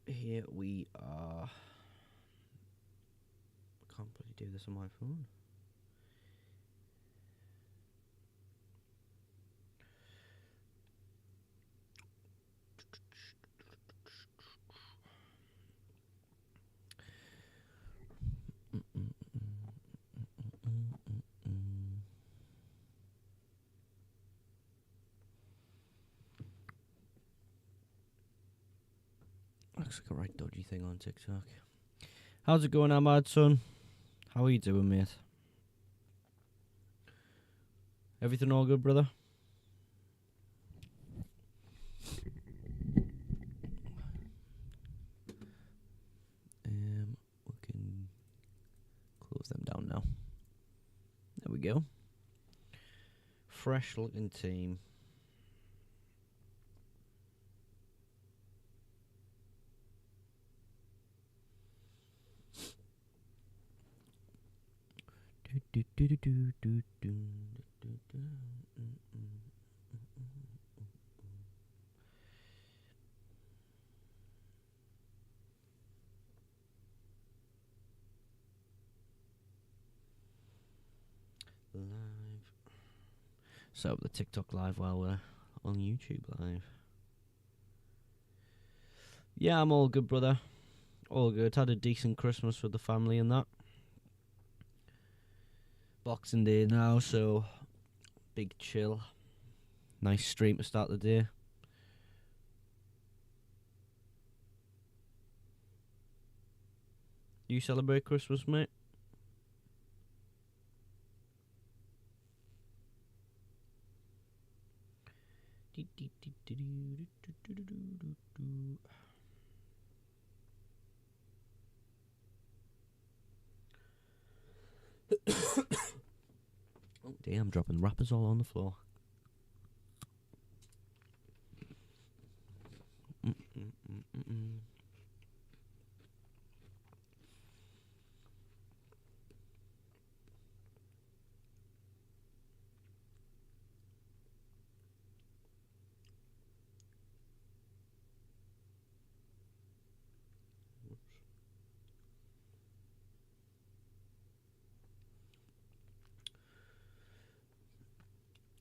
Here we are. I can't bloody do this on my phone. Looks like a right dodgy thing on TikTok. How's it going, Ahmad, son? How are you doing, mate? Everything all good, brother? We can close them down now. There we go. Fresh looking team. Live. Set up the TikTok live while we're on YouTube live. Yeah, I'm all good, brother. All good. Had a decent Christmas with the family and that. Boxing Day now, so big chill. Nice stream to start the day. You celebrate Christmas, mate? Oh damn, dropping wrappers all on the floor.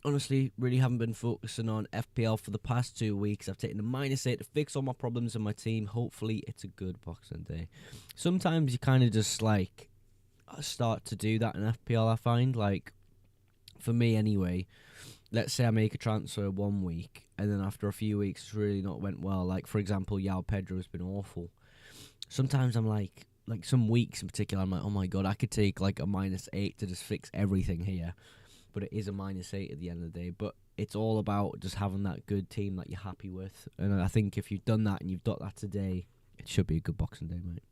Honestly, really haven't been focusing on FPL for the past 2 weeks. I've taken a -8 to fix all my problems in my team. Hopefully, it's a good Boxing Day. Sometimes you kind of just like start to do that in FPL. I find like, for me anyway. Let's say I make a transfer 1 week, and then after a few weeks, it's really not went well. Like for example, Yao Pedro has been awful. Sometimes I'm like some weeks in particular, I'm like, oh my god, I could take like a -8 to just fix everything here. But it is a -8 at the end of the day. But it's all about just having that good team that you're happy with. And I think if you've done that and you've got that today, it should be a good Boxing Day, mate.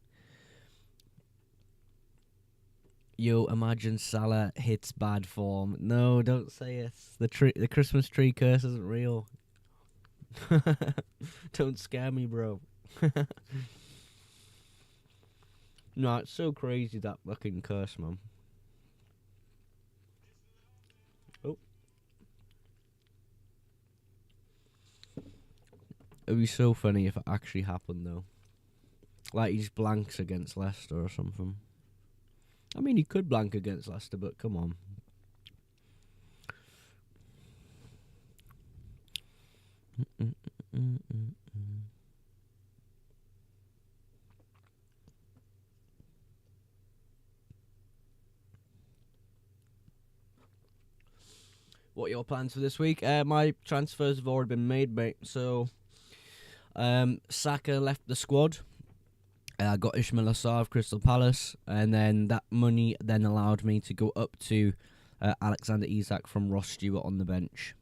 Yo, imagine Salah hits bad form. No, don't say it. The Christmas tree curse isn't real. Don't scare me, bro. No, it's so crazy, that fucking curse, man. Oh. It'd be so funny if it actually happened, though. Like, he just blanks against Leicester or something. I mean, he could blank against Leicester, but come on. What are your plans for this week? My transfers have already been made, mate. So, Saka left the squad. I got Ismail Assar of Crystal Palace, and then that money then allowed me to go up to Alexander Isak from Ross Stewart on the bench.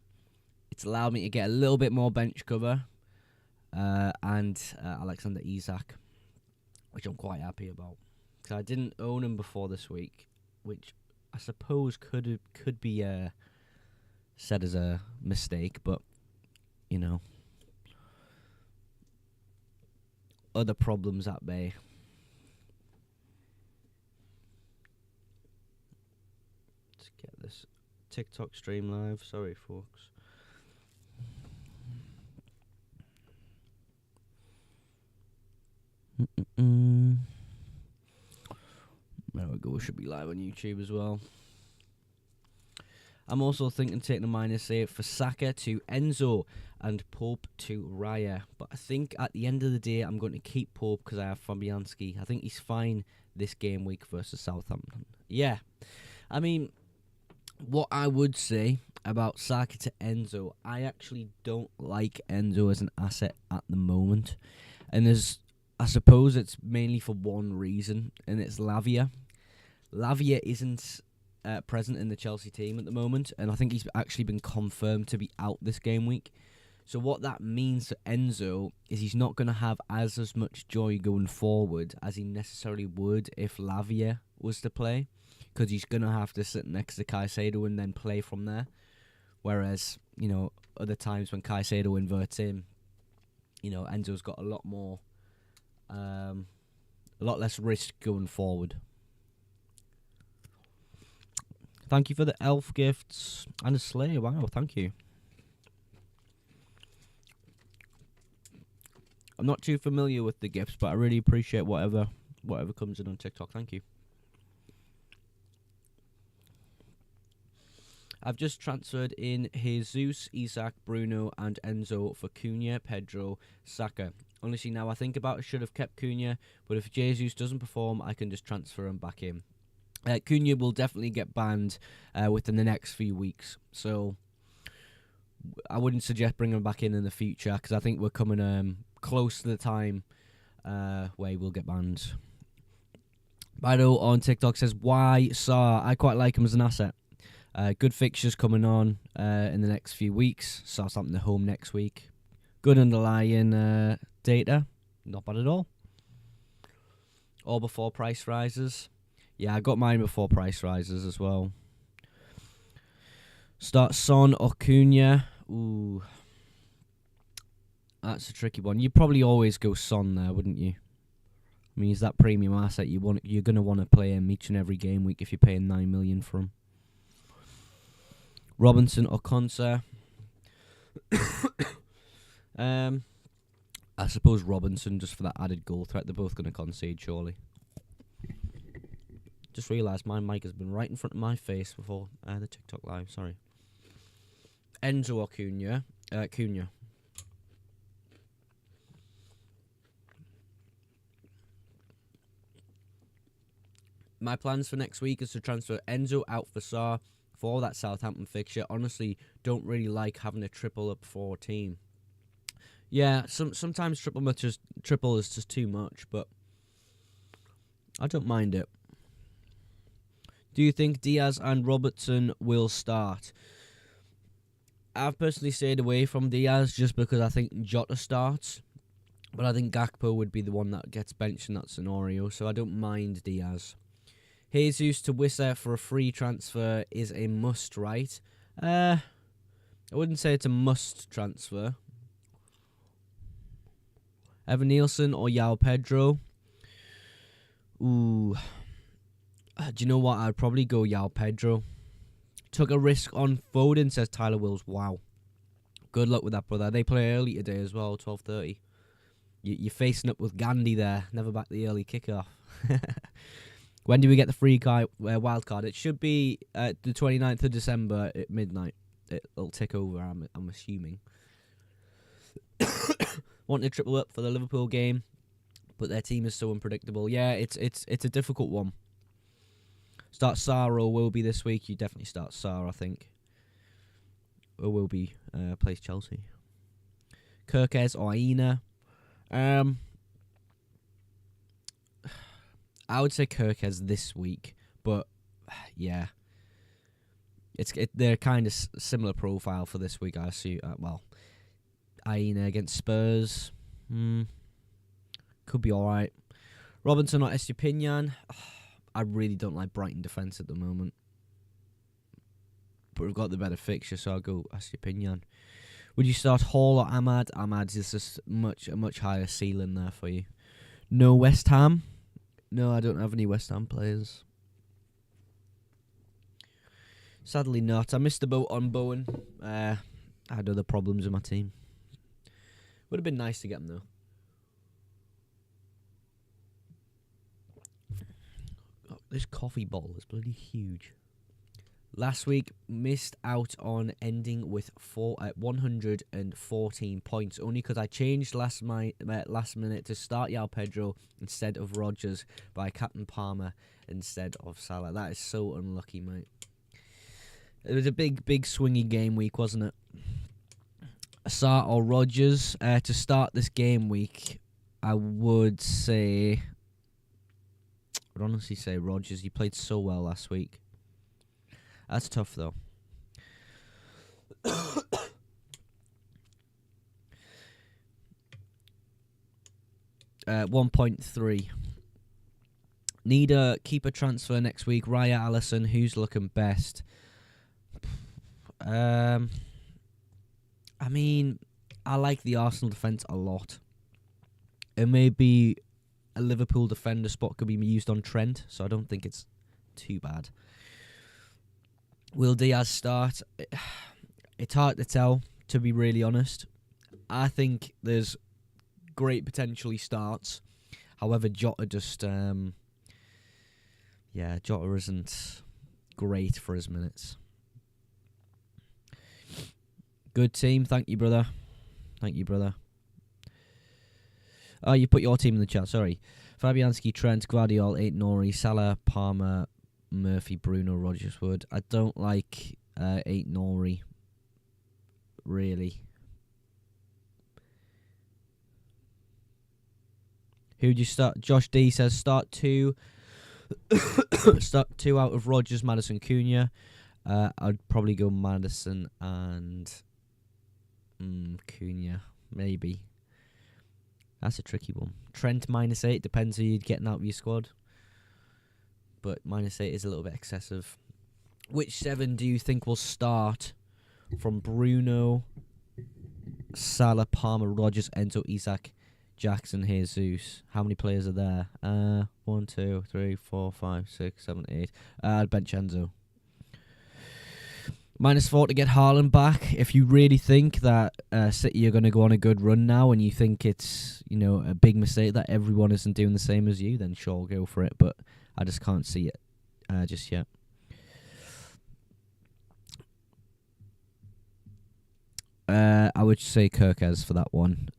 It's allowed me to get a little bit more bench cover, and Alexander Isak, which I'm quite happy about, because I didn't own him before this week, which I suppose could be said as a mistake, but you know, other problems at bay. Let's get this TikTok stream live. Sorry, folks. There we go. We should be live on YouTube as well. I'm also thinking taking a -8 for Saka to Enzo and Pope to Raya. But I think at the end of the day, I'm going to keep Pope because I have Fabianski. I think he's fine this game week versus Southampton. Yeah. I mean, what I would say about Saka to Enzo, I actually don't like Enzo as an asset at the moment. And I suppose it's mainly for one reason, and it's Lavia. Lavia isn't present in the Chelsea team at the moment, and I think he's actually been confirmed to be out this game week. So what that means to Enzo is he's not going to have as much joy going forward as he necessarily would if Lavia was to play, because he's going to have to sit next to Caicedo and then play from there. Whereas, other times when Caicedo inverts in, Enzo's got a lot more, a lot less risk going forward. Thank you for the elf gifts and a Slayer. Wow, thank you. I'm not too familiar with the gifts, but I really appreciate whatever comes in on TikTok. Thank you. I've just transferred in Jesus, Isak, Bruno, and Enzo for Cunha, Pedro, Saka. Honestly, now I think about it, should have kept Cunha, but if Jesus doesn't perform, I can just transfer him back in. Cunha will definitely get banned within the next few weeks, so I wouldn't suggest bringing him back in the future, because I think we're coming close to the time where he will get banned. Bido on TikTok says, why SALAH? I quite like him as an asset. Good fixtures coming on in the next few weeks. Southampton at home next week. Good underlying data. Not bad at all. All before price rises. Yeah, I got mine before price rises as well. Start Son or Cunha. Ooh. That's a tricky one. You'd probably always go Son there, wouldn't you? I mean, he's that premium asset. You're going to want to play him each and every game week if you're paying 9 million for him. Robinson or Konsa. I suppose Robinson, just for that added goal threat. They're both going to concede, surely. Just realised my mic has been right in front of my face before the TikTok live. Sorry. Enzo or Cunha? Cunha. My plans for next week is to transfer Enzo out for SAR for that Southampton fixture. Honestly, don't really like having a triple up for a team. Yeah, sometimes triple is just too much, but I don't mind it. Do you think Diaz and Robertson will start? I've personally stayed away from Diaz just because I think Jota starts, but I think Gakpo would be the one that gets benched in that scenario, so I don't mind Diaz. Jesus to Wissa for a free transfer is a must, right? I wouldn't say it's a must transfer. Evan Nielsen or Yao Pedro? Ooh. Do you know what? I'd probably go Yao Pedro. Took a risk on Foden, says Tyler Wills. Wow. Good luck with that, brother. They play early today as well, 12:30. You're facing up with Gandhi there. Never back the early kickoff. When do we get the free wild card? It should be the 29th of December at midnight. It'll tick over, I'm assuming. Want to triple up for the Liverpool game, but their team is so unpredictable. Yeah, it's a difficult one. Start Sarr or will be this week. You definitely start Sarr, I think. Or will be plays Chelsea. Kirkes or Aina. I would say Kirkes this week, but yeah, they're kind of similar profile for this week. I assume. Aina against Spurs, could be all right. Robinson or Estupinian. I really don't like Brighton defence at the moment, but we've got the better fixture, so I'll go Estupinian. Would you start Hall or Ahmad? Ahmad is just a much higher ceiling there for you. No West Ham. No, I don't have any West Ham players. Sadly not. I missed the boat on Bowen. I had other problems with my team. Would have been nice to get him, though. This coffee bottle is bloody huge. Last week, missed out on ending with 114 points, only because I changed last minute to start Yao Pedro instead of Rodgers by Captain Palmer instead of Salah. That is so unlucky, mate. It was a big swingy game week, wasn't it? Salah or Rodgers to start this game week. I would honestly say Rodgers. He played so well last week. That's tough, though. 1.3. Need a keeper transfer next week. Raya Allison, who's looking best? I mean, I like the Arsenal defence a lot. It may be a Liverpool defender spot could be used on Trent, so I don't think it's too bad. Will Diaz start? It's hard to tell, to be really honest. I think there's great potential he starts. However, Jota just... Jota isn't great for his minutes. Good team. Thank you, brother. Oh, you put your team in the chat, sorry. Fabianski, Trent, Guardiola, Nori, Salah, Palmer, Murphy, Bruno, Rodgers, Wood. I don't like Nori, really. Who'd you start? Josh D says start 2. Start 2 out of Rodgers, Maddison, Cunha. I'd probably go Maddison and Cunha, maybe. That's a tricky one. Trent -8, depends who you're getting out of your squad. But -8 is a little bit excessive. Which 7 do you think will start from Bruno, Salah, Palmer, Rodgers, Ento, Isak, Jackson, Jesus? How many players are there? 1, 2, 3, 4, 5, 6, 7, 8. I'd bench Enzo. -4 to get Haaland back. If you really think that City are going to go on a good run now and you think it's, a big mistake that everyone isn't doing the same as you, then sure, go for it. But I just can't see it just yet. I would say Kirkes for that one.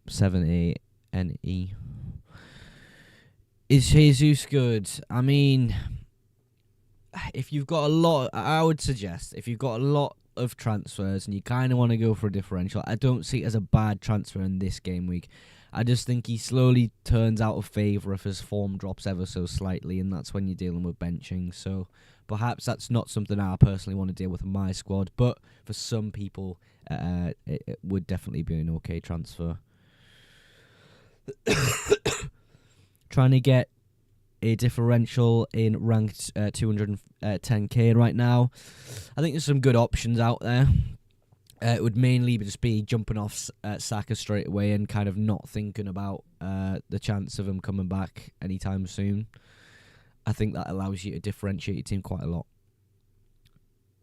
7-8 NE. Is Jesus good? I mean... If you've got I would suggest, if you've got a lot of transfers and you kind of want to go for a differential, I don't see it as a bad transfer in this game week. I just think he slowly turns out of favour if his form drops ever so slightly, and that's when you're dealing with benching. So perhaps that's not something I personally want to deal with in my squad, but for some people, it would definitely be an okay transfer. Trying to get a differential in ranked 210k right now. I think there's some good options out there. It would mainly just be jumping off Saka straight away and kind of not thinking about the chance of him coming back anytime soon. I think that allows you to differentiate your team quite a lot.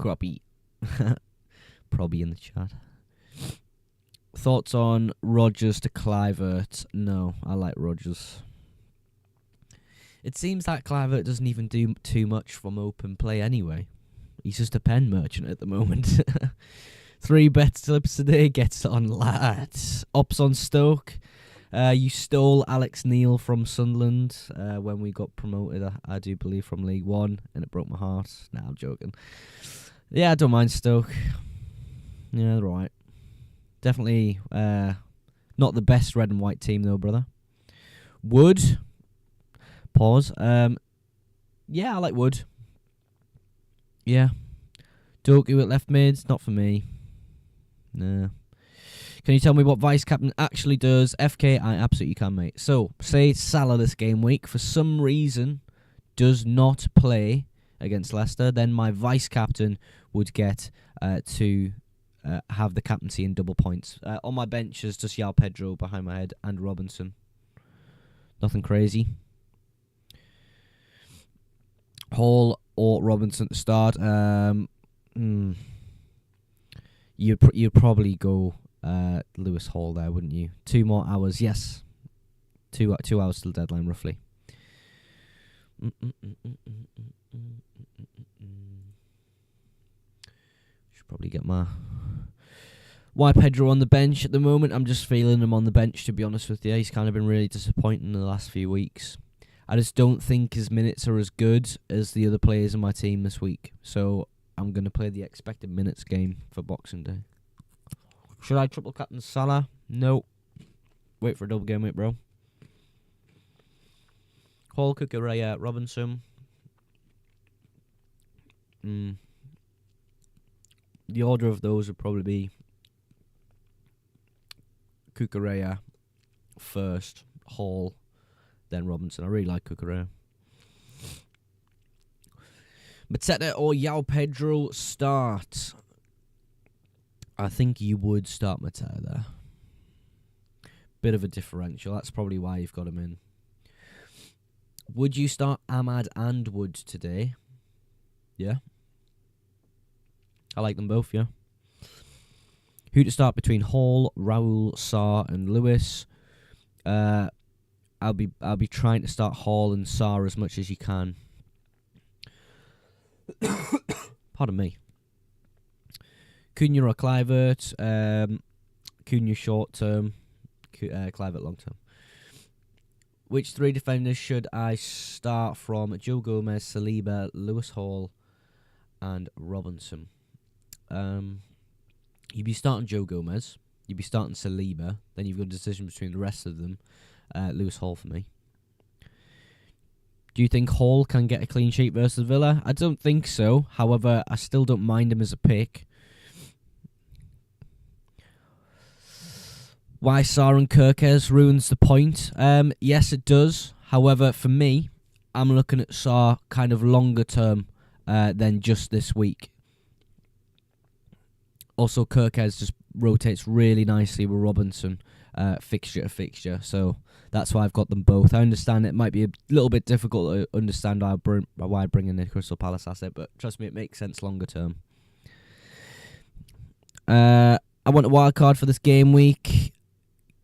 Croppy. Probably in the chat. Thoughts on Rodgers to Kluivert? No, I like Rodgers. It seems that Kluivert doesn't even do too much from open play anyway. He's just a pen merchant at the moment. 3 bet slips today, gets on lads. Ops on Stoke. You stole Alex Neil from Sunderland when we got promoted, I do believe, from League One, and it broke my heart. Nah, I'm joking. Yeah, I don't mind Stoke. Yeah, they're right. Definitely not the best red and white team, though, brother. Wood. Pause. Yeah, I like Wood. Yeah. Doku at left mid, not for me. Nah. Can you tell me what vice captain actually does? FK, I absolutely can, mate. So, say Salah this game week, for some reason, does not play against Leicester, then my vice captain would get to have the captaincy in double points. On my bench is just Yao Pedro behind my head and Robinson. Nothing crazy. Hall or Robinson to start. You'd probably go Lewis Hall there, wouldn't you? 2 more hours, yes. 2 hours till deadline, roughly. Should probably get my Pedro on the bench at the moment. I'm just feeling him on the bench, to be honest with you. He's kind of been really disappointing in the last few weeks. I just don't think his minutes are as good as the other players in my team this week. So I'm going to play the expected minutes game for Boxing Day. Should I triple captain Salah? No. Wait for a double game week, bro. Hall, Cucurella, Robinson. The order of those would probably be Cucurella first, Hall, then Robinson. I really like Cucurella. Mateta or João Pedro start? I think you would start Mateta there. Bit of a differential. That's probably why you've got him in. Would you start Ahmad and Wood today? Yeah. I like them both, yeah. Who to start between Hall, Raul, Sarr and Lewis? I'll be trying to start Hall and Sarr as much as you can. Pardon me. Cunha or Kluivert? Cunha short term, Kluivert long term. Which three defenders should I start from? Joe Gomez, Saliba, Lewis Hall, and Robinson. You'd be starting Joe Gomez. You'd be starting Saliba. Then you've got a decision between the rest of them. Lewis Hall for me. Do you think Hall can get a clean sheet versus Villa? I don't think so. However, I still don't mind him as a pick. Why Sarr and Kirkes ruins the point? Yes, it does. However, for me, I'm looking at Sarr kind of longer term than just this week. Also, Kirkes just rotates really nicely with Robinson, fixture to fixture. So that's why I've got them both. I understand it might be a little bit difficult to understand why I bring in the Crystal Palace asset, but trust me, it makes sense longer term. I want a wild card for this game week.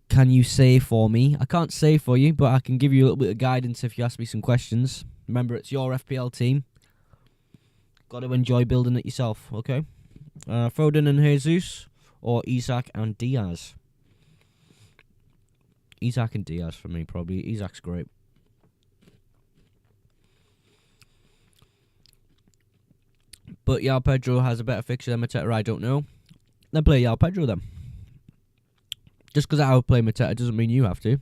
Can you say for me? I can't say for you, but I can give you a little bit of guidance if you ask me some questions. Remember, it's your FPL team. Got to enjoy building it yourself, okay? Foden and Jesus, or Isak and Diaz? Isak and Diaz for me, probably. Isak's great. But João Pedro has a better fixture than Mateta, I don't know. Then play João Pedro then. Just because I would play Mateta doesn't mean you have to.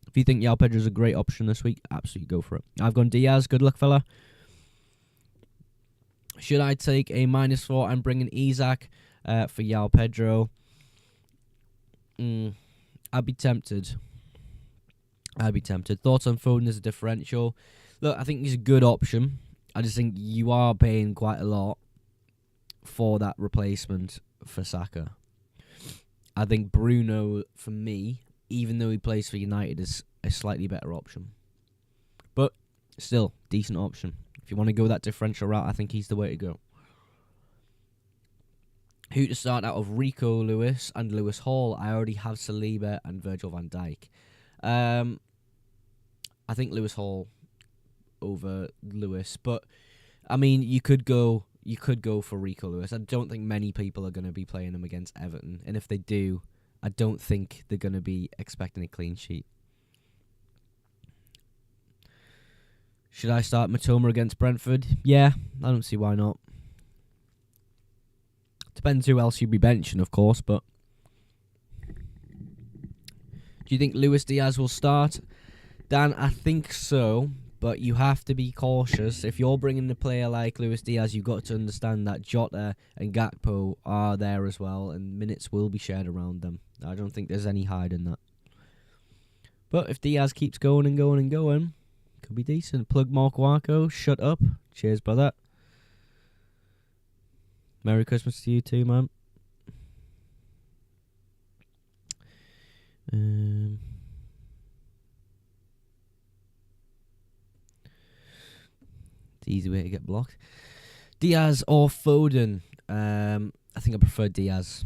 If you think João Pedro is a great option this week, absolutely go for it. I've gone Diaz. Good luck, fella. Should I take a -4 and bring in Isak for João Pedro? I'd be tempted. Thoughts on Foden as a differential? Look, I think he's a good option. I just think you are paying quite a lot for that replacement for Saka. I think Bruno, for me, even though he plays for United, is a slightly better option. But still, decent option. If you want to go that differential route, I think he's the way to go. Who to start out of Rico Lewis and Lewis Hall? I already have Saliba and Virgil van Dijk. I think Lewis Hall over Lewis, but I mean, you could go for Rico Lewis. I don't think many people are going to be playing him against Everton, and if they do, I don't think they're going to be expecting a clean sheet. Should I start Matoma against Brentford? Yeah, I don't see why not. Depends who else you'd be benching, of course, but do you think Luis Diaz will start? Dan, I think so, but you have to be cautious. If you're bringing a player like Luis Diaz, you've got to understand that Jota and Gakpo are there as well, and minutes will be shared around them. I don't think there's any hide in that. But if Diaz keeps going and going and going, could be decent. Plug Mark Warco, shut up. Cheers, brother. Merry Christmas to you too, man. It's the easy way to get blocked. Diaz or Foden? I think I prefer Diaz.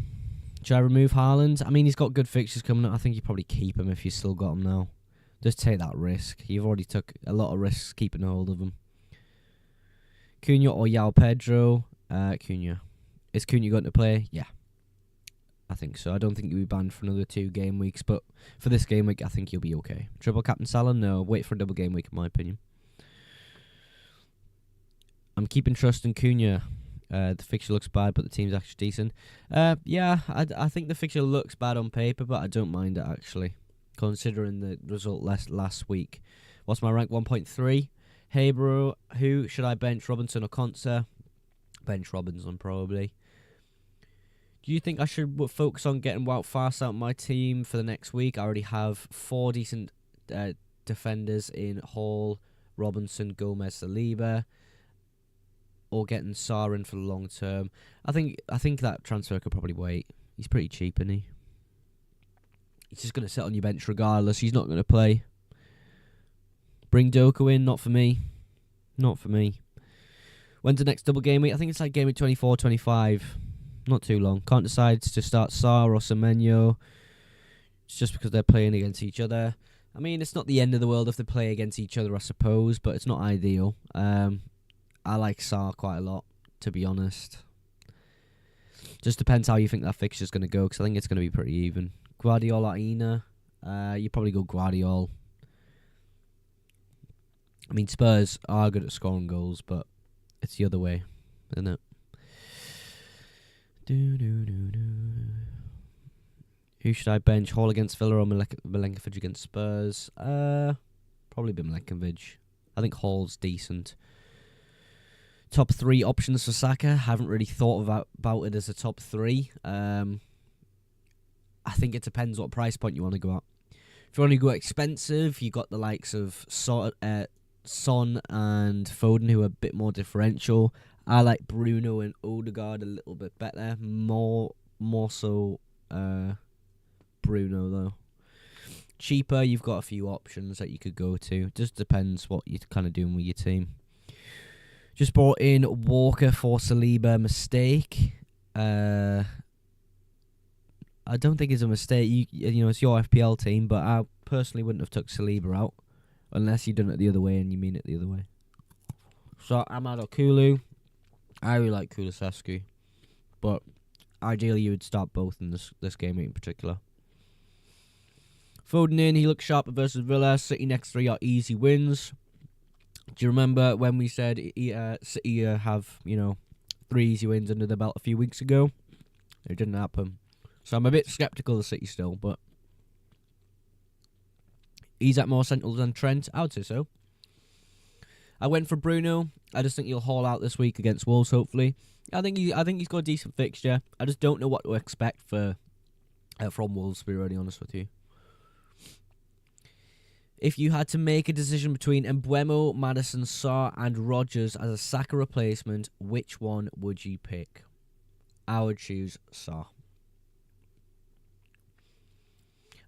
Should I remove Haaland? I mean, he's got good fixtures coming up. I think you probably keep him if you still got him now. Just take that risk. You've already took a lot of risks keeping hold of him. Cunha or Yao Pedro? Cunha. Is Cunha going to play? Yeah. I think so. I don't think he'll be banned for another 2 game weeks, but for this game week, I think he'll be okay. Triple captain Salah? No. Wait for a double game week, in my opinion. I'm keeping trust in Cunha. The fixture looks bad, but the team's actually decent. Yeah, I think the fixture looks bad on paper, but I don't mind it, actually, considering the result last week. What's my rank? 1.3. Hey, bro, who should I bench, Robinson or Conser? Bench Robinson, probably. Do you think I should focus on getting Wout Fast out of my team for the next week? I already have 4 decent defenders in Hall, Robinson, Gomez, Saliba, or getting Sarr in for the long term. I think that transfer could probably wait. He's pretty cheap, isn't he? He's just going to sit on your bench regardless. He's not going to play. Bring Doku in, not for me. Not for me. When's the next double game week? I think it's like game week 24, 25. Not too long. Can't decide to start Sarr or Semenyo. It's just because they're playing against each other. I mean, it's not the end of the world if they play against each other, I suppose, but it's not ideal. I like Sarr quite a lot, to be honest. Just depends how you think that fixture's going to go, because I think it's going to be pretty even. Guardiola, Ina. You probably go Guardiola. I mean, Spurs are good at scoring goals, but it's the other way, isn't it? Who should I bench? Hall against Villa or Milenkovic against Spurs? Probably be Milenkovic. I think Hall's decent. Top 3 options for Saka. Haven't really thought about it as a top 3. I think it depends what price point you want to go at. If you want to go expensive, you got the likes of Son and Foden, who are a bit more differential. I like Bruno and Odegaard a little bit better. More so Bruno, though. Cheaper, you've got a few options that you could go to. Just depends what you're kind of doing with your team. Just brought in Walker for Saliba. Mistake. I don't think it's a mistake. You know, it's your FPL team, but I personally wouldn't have took Saliba out unless you've done it the other way and you mean it the other way. So Amad or Kulu. I really like Kulusevski, but ideally you would start both in this game in particular. Foden in, he looks sharper versus Villa. City next 3 are easy wins. Do you remember when we said City have, 3 easy wins under the belt a few weeks ago? It didn't happen. So I'm a bit sceptical of City still, but he's at more central than Trent. I would say so. I went for Bruno. I just think he'll haul out this week against Wolves, hopefully. I think he's got a decent fixture. I just don't know what to expect from Wolves, to be really honest with you. If you had to make a decision between Mbeumo, Maddison, Sarr and Rodgers as a Saka replacement, which one would you pick? I would choose Sarr.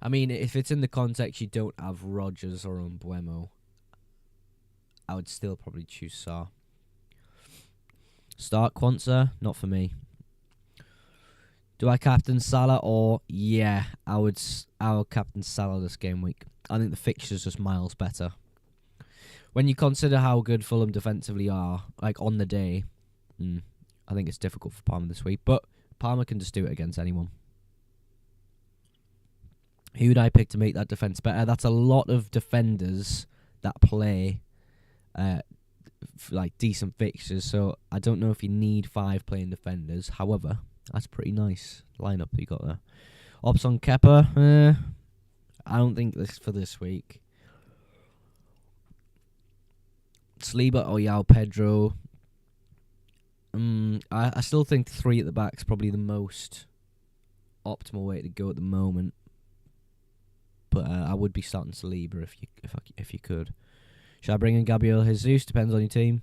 I mean, if it's in the context you don't have Rodgers or Mbeumo, I would still probably choose Sarr. Start Quansah, not for me. Do I captain Salah or... Yeah, I would captain Salah this game week. I think the fixture's just miles better. When you consider how good Fulham defensively are, like on the day, I think it's difficult for Palmer this week. But Palmer can just do it against anyone. Who would I pick to make that defence better? That's a lot of defenders that play like decent fixtures, so I don't know if you need 5 playing defenders. However, that's pretty nice lineup that you got there. Ops on Kepa, I don't think this for this week. Saliba or Yao Pedro. I still think 3 at the back is probably the most optimal way to go at the moment. But I would be starting Saliba if you could. Should I bring in Gabriel Jesus? Depends on your team.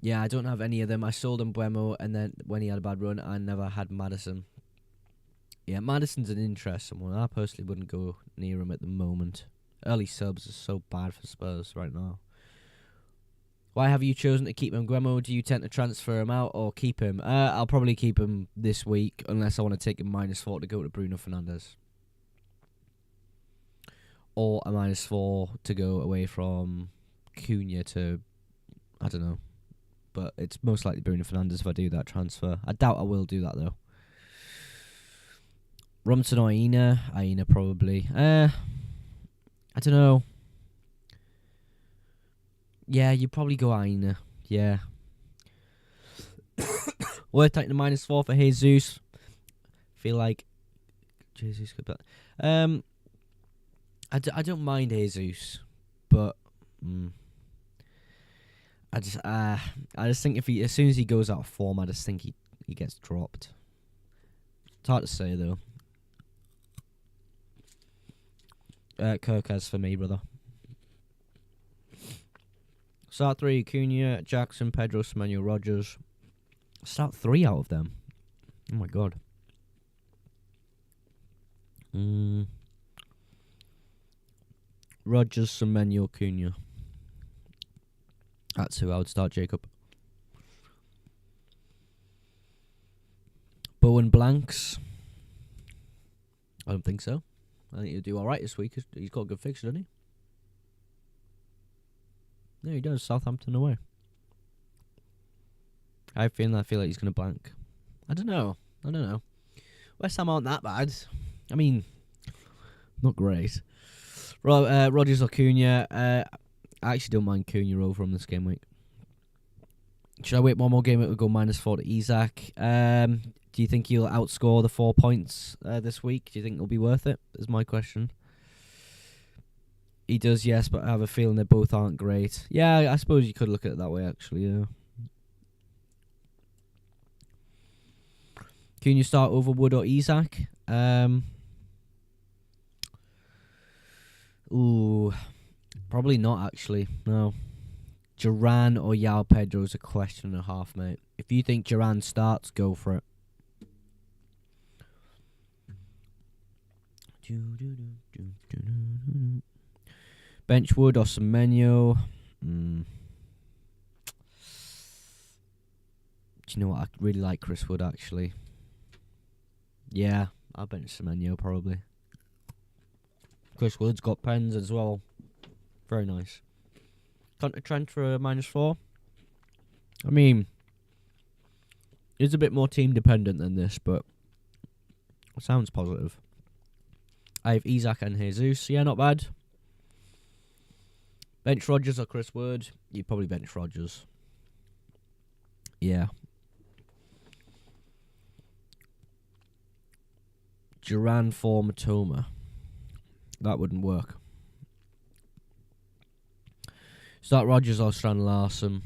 Yeah, I don't have any of them. I sold Mbeumo, and then when he had a bad run, I never had Maddison. Yeah, Maddison's an interesting one. I personally wouldn't go near him at the moment. Early subs are so bad for Spurs right now. Why have you chosen to keep Mbeumo? Do you tend to transfer him out or keep him? I'll probably keep him this week, unless I want to take him -4 to go to Bruno Fernandes. or a -4 to go away from Cunha to, I don't know. But it's most likely Bruno Fernandes if I do that transfer. I doubt I will do that though. Rumson or Aina? Aina probably. I don't know. Yeah, you'd probably go Aina. Yeah. Worth taking the -4 for Jesus. Feel like Jesus could. I don't mind Jesus, but I just think if as soon as he goes out of form, I just think he gets dropped. It's hard to say though. Kirkaz for me, brother. Start 3: Cunha, Jackson, Pedro, Semenyo, Rogers. Start 3 out of them. Oh my god. Rogers, Semenyo, Cunha. That's who I would start, Jacob. Bowen blanks. I don't think so. I think he'll do alright this week. He's got a good fixture, doesn't he? Yeah, he does. Southampton away. I feel like he's going to blank. I don't know. West Ham aren't that bad. I mean, not great. Rodgers or Cunha. I actually don't mind Cunha over him this game week. Should I wait one more game? It would go -4 to Isak. Do you think he'll outscore the 4 points this week? Do you think it'll be worth it? Is my question. He does, yes, but I have a feeling they both aren't great. Yeah, I suppose you could look at it that way, actually, yeah. Can you start over Wood or Isak? Ooh, probably not, actually. No. Duran or Yao Pedro is a question and a half, mate. If you think Duran starts, go for it. Bench Wood or Semenyo. Do you know what? I really like Chris Wood, actually. Yeah, I'll bench Semenyo, probably. Chris Wood's got pens as well. Very nice. Counter Trent for a -4. I mean, it's a bit more team dependent than this, but it sounds positive. I have Isak and Jesus. Yeah, not bad. Bench Rodgers or Chris Wood? You'd probably bench Rodgers. Yeah. Duran for Matoma. That wouldn't work. Start Rodgers or Strand Larson.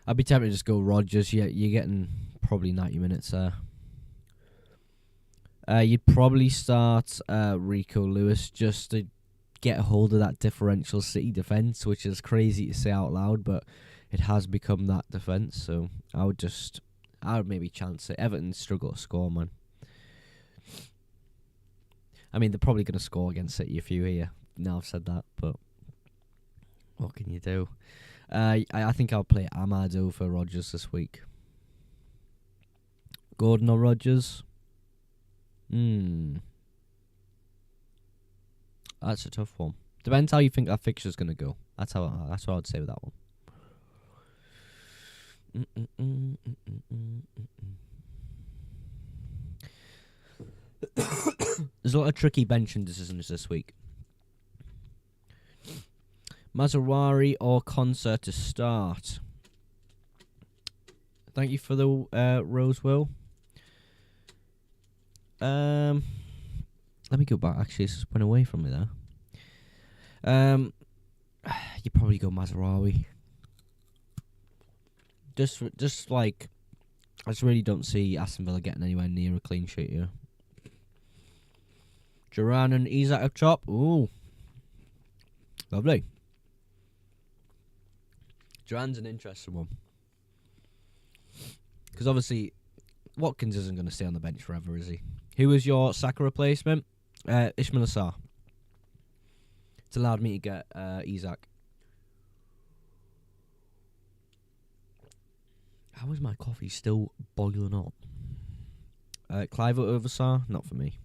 I'd be tempted to just go Rodgers. Yeah, you're getting probably 90 minutes there. You'd probably start Rico Lewis just to get a hold of that differential City defence, which is crazy to say out loud, but it has become that defence. So I would maybe chance it. Everton struggle to score, man. I mean, they're probably going to score against City a few here. Now I've said that, but what can you do? I think I'll play Ahmad over Rodgers this week. Gordon or Rodgers? That's a tough one. Depends how you think that fixture's going to go. That's what I'd say with that one. There's a lot of tricky benching decisions this week. Mazarari or Concert to start? Thank you for the Rose Will. Let me go back. Actually, this went away from me there. You probably go Mazarawi. Just like, I just really don't see Aston Villa getting anywhere near a clean sheet here. Duran and Isak up top. Ooh, lovely. Duran's an interesting one. Because obviously, Watkins isn't going to stay on the bench forever, is he? Who was your Saka replacement? Ismail Assar. It's allowed me to get Isak. How is my coffee still boiling up? Clive over Assar? Not for me.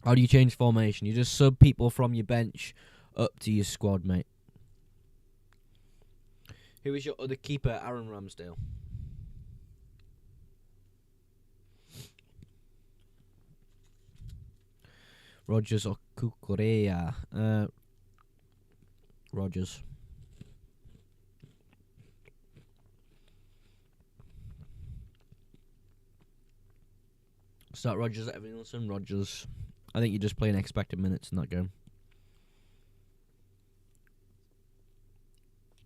How do you change formation? You just sub people from your bench up to your squad, mate. Who is your other keeper? Aaron Ramsdale. Rodgers or Cucurella? Rodgers. Start Rodgers at Evan Nielsen. Rodgers. I think you're just playing expected minutes in that game.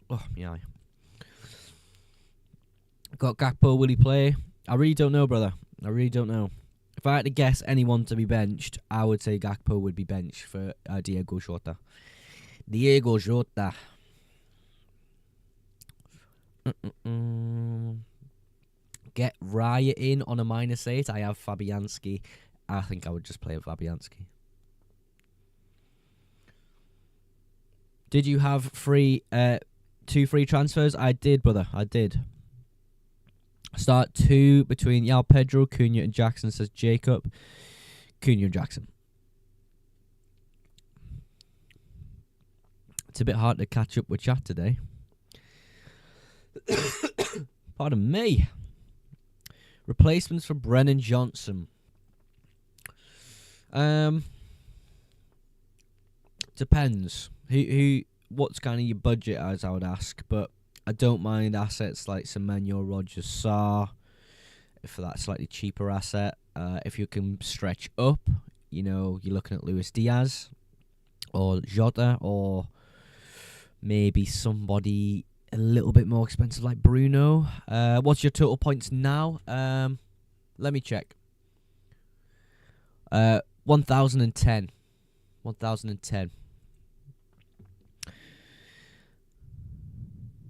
Oh, yeah. Got Gakpo. Will he play? I really don't know, brother. I really don't know. If I had to guess anyone to be benched, I would say Gakpo would be benched for Diego Jota. Diego Jota. Get Raya in on a -8. I have Fabianski. I think I would just play Fabianski. Did you have two free transfers? I did, brother. I did. Start 2 between Yao Pedro, Cunha, and Jackson, says Jacob. Cunha and Jackson. It's a bit hard to catch up with chat today. Pardon me. Replacements for Brennan Johnson. Depends. What's kind of your budget, as I would ask, but I don't mind assets like Semenyo, Rodgers, Sarr, for that slightly cheaper asset. If you can stretch up, you're looking at Luis Diaz or Jota, or maybe somebody a little bit more expensive like Bruno. What's your total points now? Let me check. 1,010. 1,010.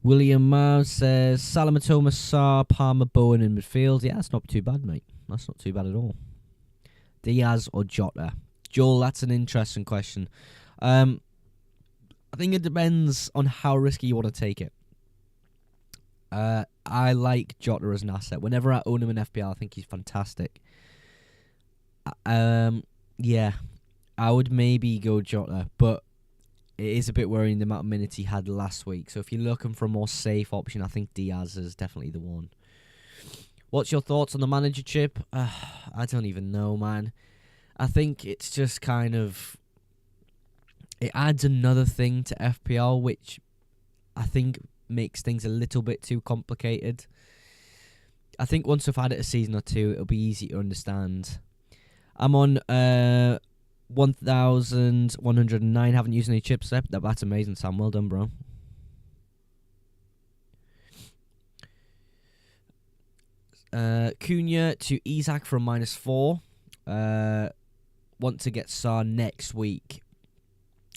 William Mars says Salah, Matoma, Sarr, Palmer, Bowen in midfield. Yeah, that's not too bad, mate. That's not too bad at all. Diaz or Jota? Joel, that's an interesting question. I think it depends on how risky you want to take it. I like Jota as an asset. Whenever I own him in FPL, I think he's fantastic. Yeah, I would maybe go Jota, but it is a bit worrying the amount of minutes he had last week. So if you're looking for a more safe option, I think Diaz is definitely the one. What's your thoughts on the manager chip? I don't even know, man. I think it's just kind of... It adds another thing to FPL, which I think makes things a little bit too complicated. I think once I've had it a season or two, it'll be easy to understand. I'm on 1,109. Haven't used any chips yet. That's amazing, Sam. Well done, bro. Cunha to Isak for a -4. Want to get Sarr next week.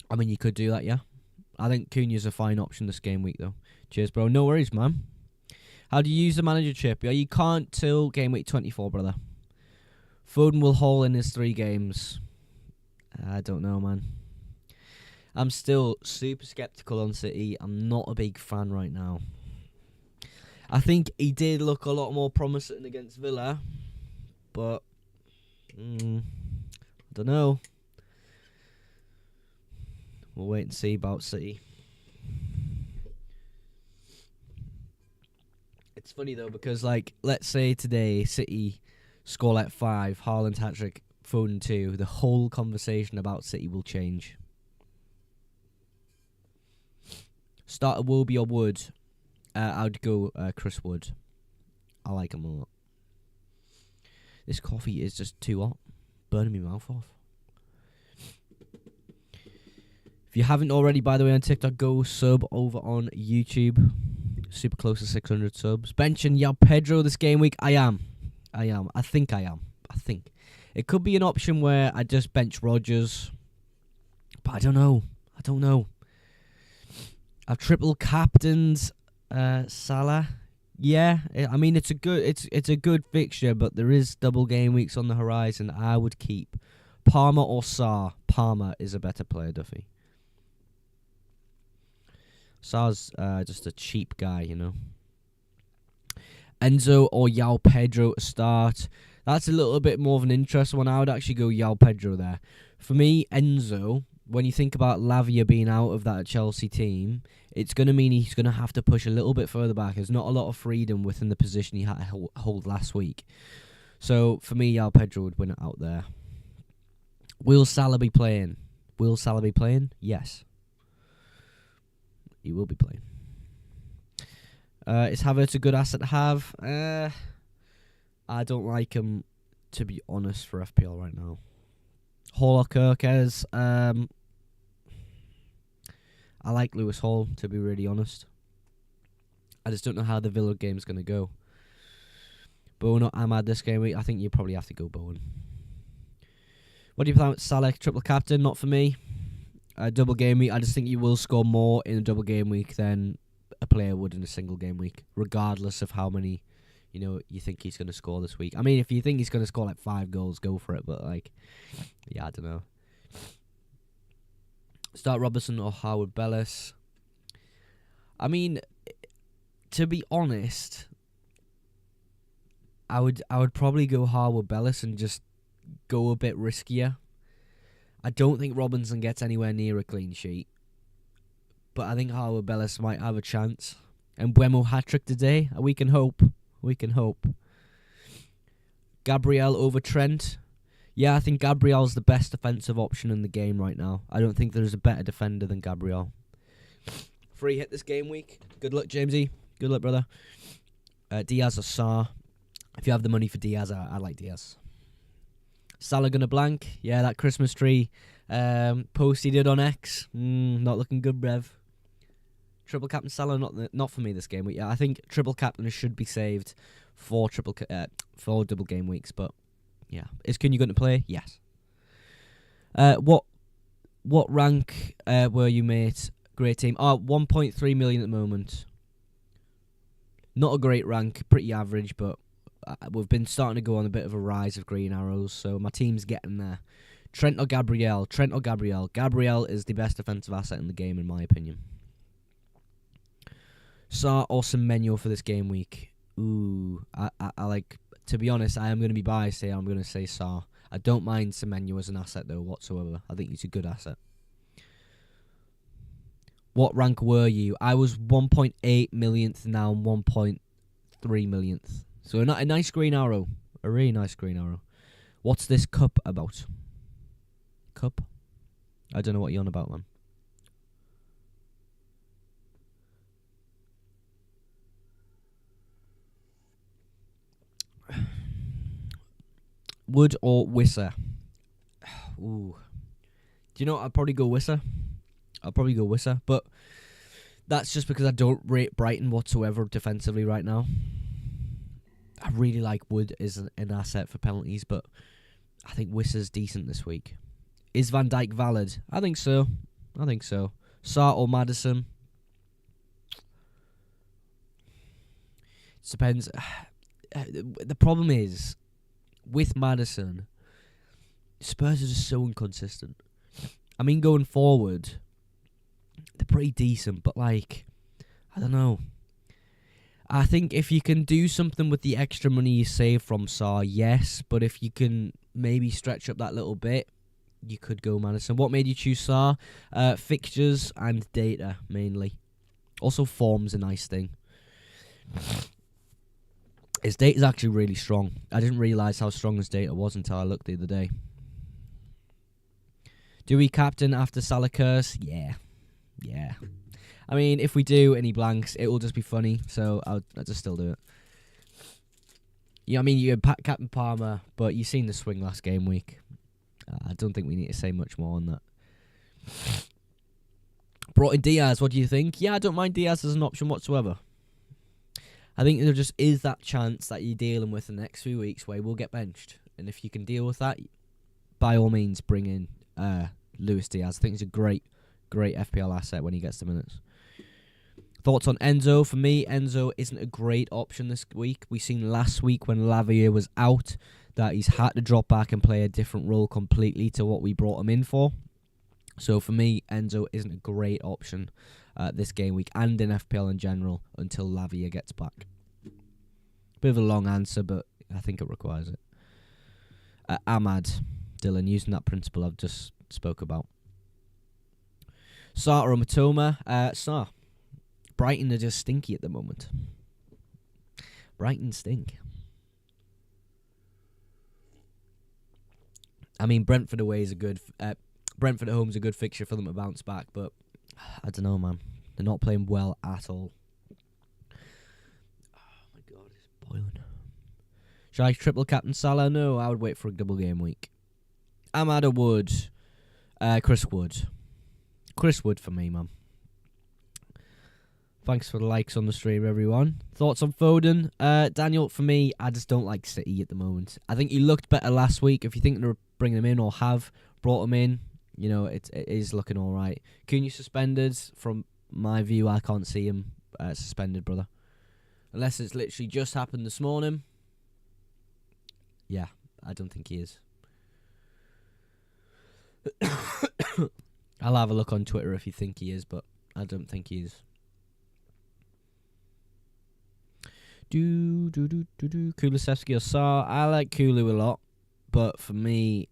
I mean, you could do that, yeah. I think Cunha's a fine option this game week, though. Cheers, bro. No worries, man. How do you use the manager chip? Yeah, you can't till game week 24, brother. Foden will haul in his 3 games. I don't know, man. I'm still super skeptical on City. I'm not a big fan right now. I think he did look a lot more promising against Villa, but I don't know. We'll wait and see about City. It's funny though, because let's say today City score like 5, Haaland hat-trick, Foden 2, the whole conversation about City will change. Start a Wobie or Wood. I'd go Chris Wood. I like him a lot. This coffee is just too hot. Burning my mouth off. If you haven't already, by the way, on TikTok, go sub over on YouTube. Super close to 600 subs. Benching Yao Pedro this game week. I am. I think I am. It could be an option where I just bench Rodgers. But I don't know. I've triple captained Salah. Yeah, I mean it's a good fixture, but there is double game weeks on the horizon. I would keep Palmer or Sarr. Palmer is a better player, Duffy. Sarr's just a cheap guy, Enzo or Yao Pedro to start. That's a little bit more of an interesting one. I would actually go João Pedro there. For me, Enzo, when you think about Lavia being out of that Chelsea team, it's going to mean he's going to have to push a little bit further back. There's not a lot of freedom within the position he had to hold last week. So, for me, João Pedro would win it out there. Will Salah be playing? Will Salah be playing? Yes. He will be playing. Is Havertz a good asset to have? I don't like him, to be honest, for FPL right now. Hall or Kirkes? I like Lewis Hall, to be really honest. I just don't know how the Villa game's going to go. Bowen or Ahmad this game week? I think you probably have to go Bowen. What do you plan with Salah? Triple captain? Not for me. Double game week. I just think you will score more in a double game week than a player would in a single game week, regardless of how many, you think he's going to score this week. I mean, if you think he's going to score like 5 goals, go for it. But yeah, I don't know. Start Robertson or Howard Bellis? I mean, to be honest, I would probably go Howard Bellis and just go a bit riskier. I don't think Robinson gets anywhere near a clean sheet, but I think Howard Bellis might have a chance. And Buemo hat-trick today. We can hope. We can hope. Gabriel over Trent. Yeah, I think Gabriel's the best defensive option in the game right now. I don't think there's a better defender than Gabriel. Free hit this game week. Good luck, Jamesy. Good luck, brother. Diaz or Sarr. If you have the money for Diaz, I like Diaz. Salah gonna blank. Yeah, that Christmas tree post he did on X. Not looking good, Brev. Triple captain Salah, not for me this game week. Yeah, I think triple captain should be saved for for double game weeks. But yeah, is Cunha going to play? Yes. What rank were you, mate? Great team. 1.3 million at the moment. Not a great rank, pretty average, but we've been starting to go on a bit of a rise of green arrows, so my team's getting there. Trent or Gabriel? Trent or Gabriel? Gabriel is the best defensive asset in the game, in my opinion. Sarr or Semenyo for this game week? Ooh, I like, to be honest, I am going to be biased here. I'm going to say Sarr. I don't mind Semenyo as an asset, though, whatsoever. I think he's a good asset. What rank were you? I was 1.8 millionth, now I'm 1.3 millionth. So a nice green arrow. A really nice green arrow. What's this cup about? Cup? I don't know what you're on about, man. Wood or Wisser? Ooh. Do you know what? I'd probably go Wisser. But that's just because I don't rate Brighton whatsoever defensively right now. I really like Wood as an asset for penalties, but I think Wisser's decent this week. Is Van Dijk valid? I think so. Sarr or Maddison? It depends. The problem is, with Maddison, Spurs are just so inconsistent. I mean, going forward, they're pretty decent, but I don't know. I think if you can do something with the extra money you save from Sarr, yes. But if you can maybe stretch up that little bit, you could go Maddison. What made you choose Sarr? Fixtures and data, mainly. Also, form's a nice thing. His data's actually really strong. I didn't realise how strong his data was until I looked the other day. Do we captain after Salah curse? Yeah. I mean, if we do and he blanks, it will just be funny, so I'll just still do it. Yeah, I mean, you had Captain Palmer, but you've seen the swing last game week. I don't think we need to say much more on that. Brought in Diaz, what do you think? Yeah, I don't mind Diaz as an option whatsoever. I think there just is that chance that you're dealing with in the next few weeks where he will get benched. And if you can deal with that, by all means, bring in Luis Diaz. I think he's a great FPL asset when he gets the minutes. Thoughts on Enzo? For me, Enzo isn't a great option this week. We seen last week when Lavia was out that he's had to drop back and play a different role completely to what we brought him in for. So for me, Enzo isn't a great option this game week and in FPL in general until Lavia gets back. Bit of a long answer, but I think it requires it. Ahmad, Dylan, using that principle I've just spoke about. Sata or Matoma. Sar. Brighton are just stinky at the moment. Brighton stink. I mean, Brentford away is a good... Brentford at home is a good fixture for them to bounce back, but I don't know, man. They're not playing well at all. Oh my god, it's boiling. Should I triple captain Salah? No, I would wait for a double game week. Amada Wood. Chris Wood. Chris Wood for me, man. Thanks for the likes on the stream, everyone. Thoughts on Foden? Daniel, for me, I just don't like City at the moment. I think he looked better last week. If you think they're bringing him in or have brought him in, you know, it is looking all right. Cunha suspended. From my view, I can't see him suspended, brother. Unless it's literally just happened this morning. Yeah, I don't think he is. I'll have a look on Twitter if you think he is, but I don't think he is. Kulusevski or Sarr? I like Kulu a lot, but for me,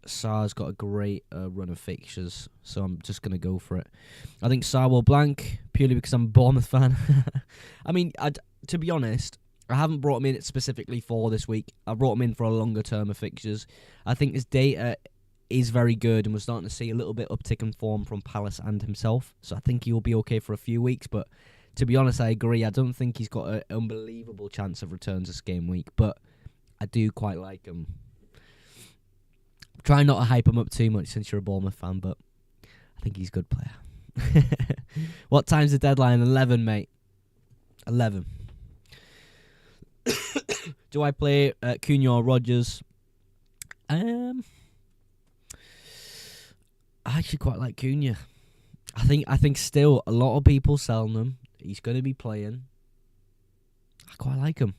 Sarr's got a great run of fixtures, so I'm just going to go for it. I think Sarr will blank, purely because I'm a Bournemouth fan. I mean, to be honest, I haven't brought him in specifically for this week. I brought him in for a longer term of fixtures. I think his data is very good, and we're starting to see a little bit uptick in form from Palace and himself, so I think he will be okay for a few weeks, but to be honest, I agree. I don't think he's got an unbelievable chance of returns this game week, but I do quite like him. Try not to hype him up too much since you're a Bournemouth fan, but I think he's a good player. What time's the deadline? 11, mate. 11. Do I play Cunha or Rodgers? I actually quite like Cunha. I think still a lot of people selling them. He's going to be playing. I quite like him.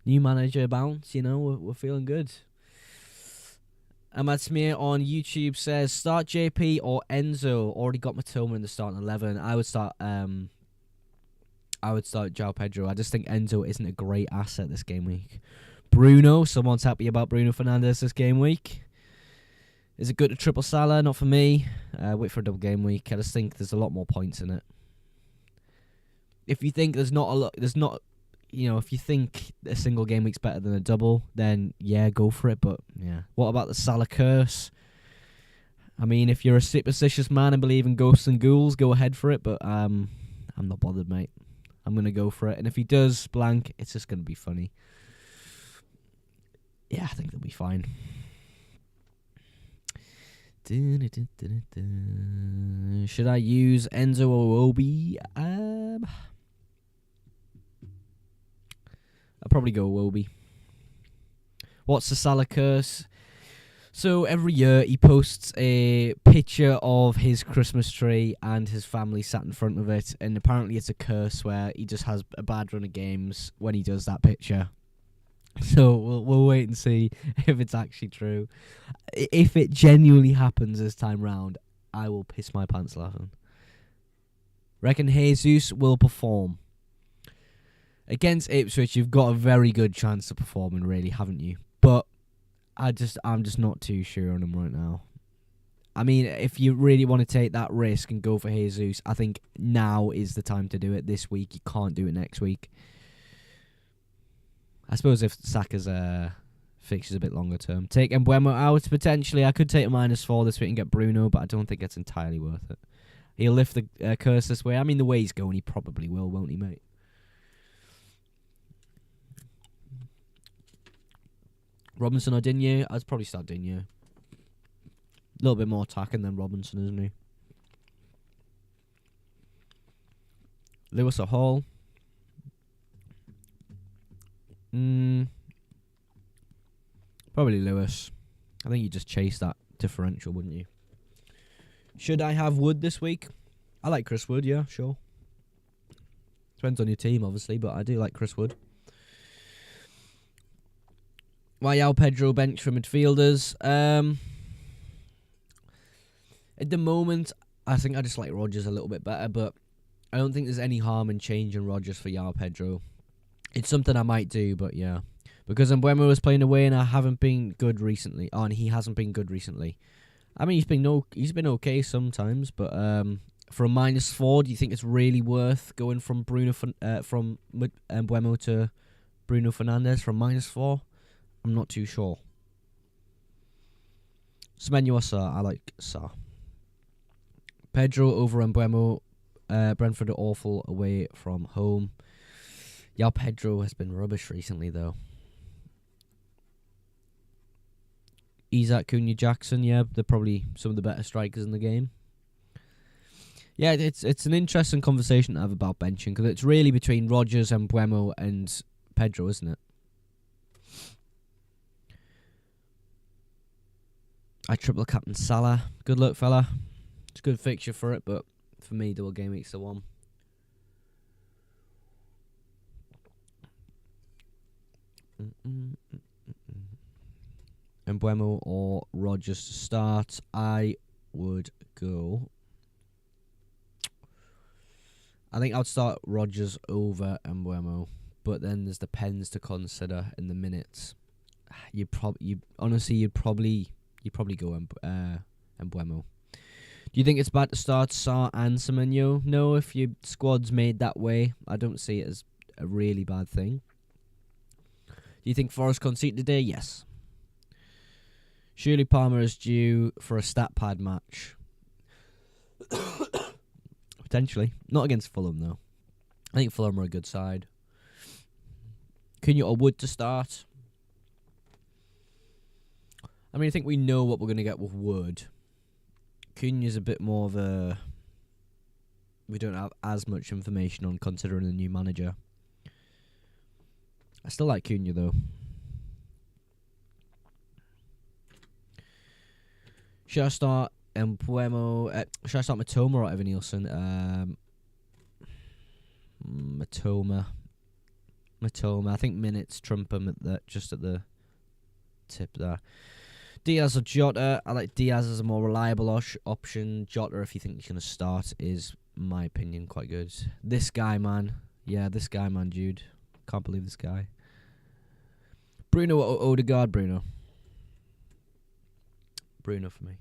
New manager bounce, you know, we're feeling good. Ahmad Smear on YouTube says, start JP or Enzo. Already got Matoma in the starting 11. I would start João Pedro. I just think Enzo isn't a great asset this game week. Bruno, someone's happy about Bruno Fernandes this game week. Is it good to triple Salah? Not for me. Wait for a double game week. I just think there's a lot more points in it. If you think if you think a single game week's better than a double, then yeah, go for it. But yeah, what about the Salah curse? I mean, if you're a superstitious man and believe in ghosts and ghouls, go ahead for it. But I'm not bothered, mate. I'm gonna go for it. And if he does blank, it's just gonna be funny. Yeah, I think they'll be fine. Should I use Enzo or Obi? I'll probably go Obi. What's the Salah curse? So every year he posts a picture of his Christmas tree and his family sat in front of it, and apparently it's a curse where he just has a bad run of games when he does that picture. So we'll wait and see if it's actually true. If it genuinely happens this time round, I will piss my pants laughing. Reckon Jesus will perform. Against Ipswich, you've got a very good chance of performing, really, haven't you? But I'm just not too sure on him right now. I mean, if you really want to take that risk and go for Jesus, I think now is the time to do it. This week, you can't do it next week. I suppose if Saka's fixture's a bit longer term. Take Mbeumo out, potentially. I could take a -4 this week and get Bruno, but I don't think it's entirely worth it. He'll lift the curse this way. I mean, the way he's going, he probably will, won't he, mate? Robinson or Digne? I'd probably start Digne. A little bit more attacking than Robinson, isn't he? Lewis or Hall? Probably Lewis. I think you just chase that differential, wouldn't you? Should I have Wood this week? I like Chris Wood, yeah, sure. Depends on your team, obviously, but I do like Chris Wood. Why João Pedro bench for midfielders? At the moment, I think I just like Rodgers a little bit better, but I don't think there's any harm in changing Rodgers for João Pedro. It's something I might do, but yeah. Because Mbuemo was playing away and I haven't been good recently. Oh, and he hasn't been good recently. I mean, he's been okay sometimes, but for a -4, do you think it's really worth going from Mbuemo to Bruno Fernandes from -4? I'm not too sure. Semenyo or Sarr? I like Sarr. Pedro over Mbuemo. Brentford are awful away from home. Yeah, Pedro has been rubbish recently, though. Isak, Cunha, Jackson, yeah, they're probably some of the better strikers in the game. Yeah, it's an interesting conversation to have about benching, because it's really between Rodgers and Mbuemo and Pedro, isn't it? I triple captain Salah. Good luck, fella. It's a good fixture for it, but for me, double game week's the one. Mbuemo or Rodgers to start. I would go. I think I'd start Rodgers over Mbuemo, but then there's the pens to consider in the minutes. You'd probably go Mbuemo. Do you think it's bad to start Sarr and Semenyo? No, if your squad's made that way, I don't see it as a really bad thing. Do you think Forest concede today? Yes. Surely Palmer is due for a stat pad match. Potentially. Not against Fulham, though. I think Fulham are a good side. Cunha or Wood to start? I mean, I think we know what we're going to get with Wood. Cunha's a bit more of a... We don't have as much information on, considering the new manager. I still like Cunha, though. Should I start Mbuemo? Should I start Matoma or Evan Nielsen? Matoma. I think minutes trump him just at the tip there. Diaz or Jota? I like Diaz as a more reliable option. Jota, if you think he's going to start, is, in my opinion, quite good. This guy, man. Yeah, this guy, man, Jude. Can't believe this guy. Bruno or Odegaard? Bruno. Bruno for me.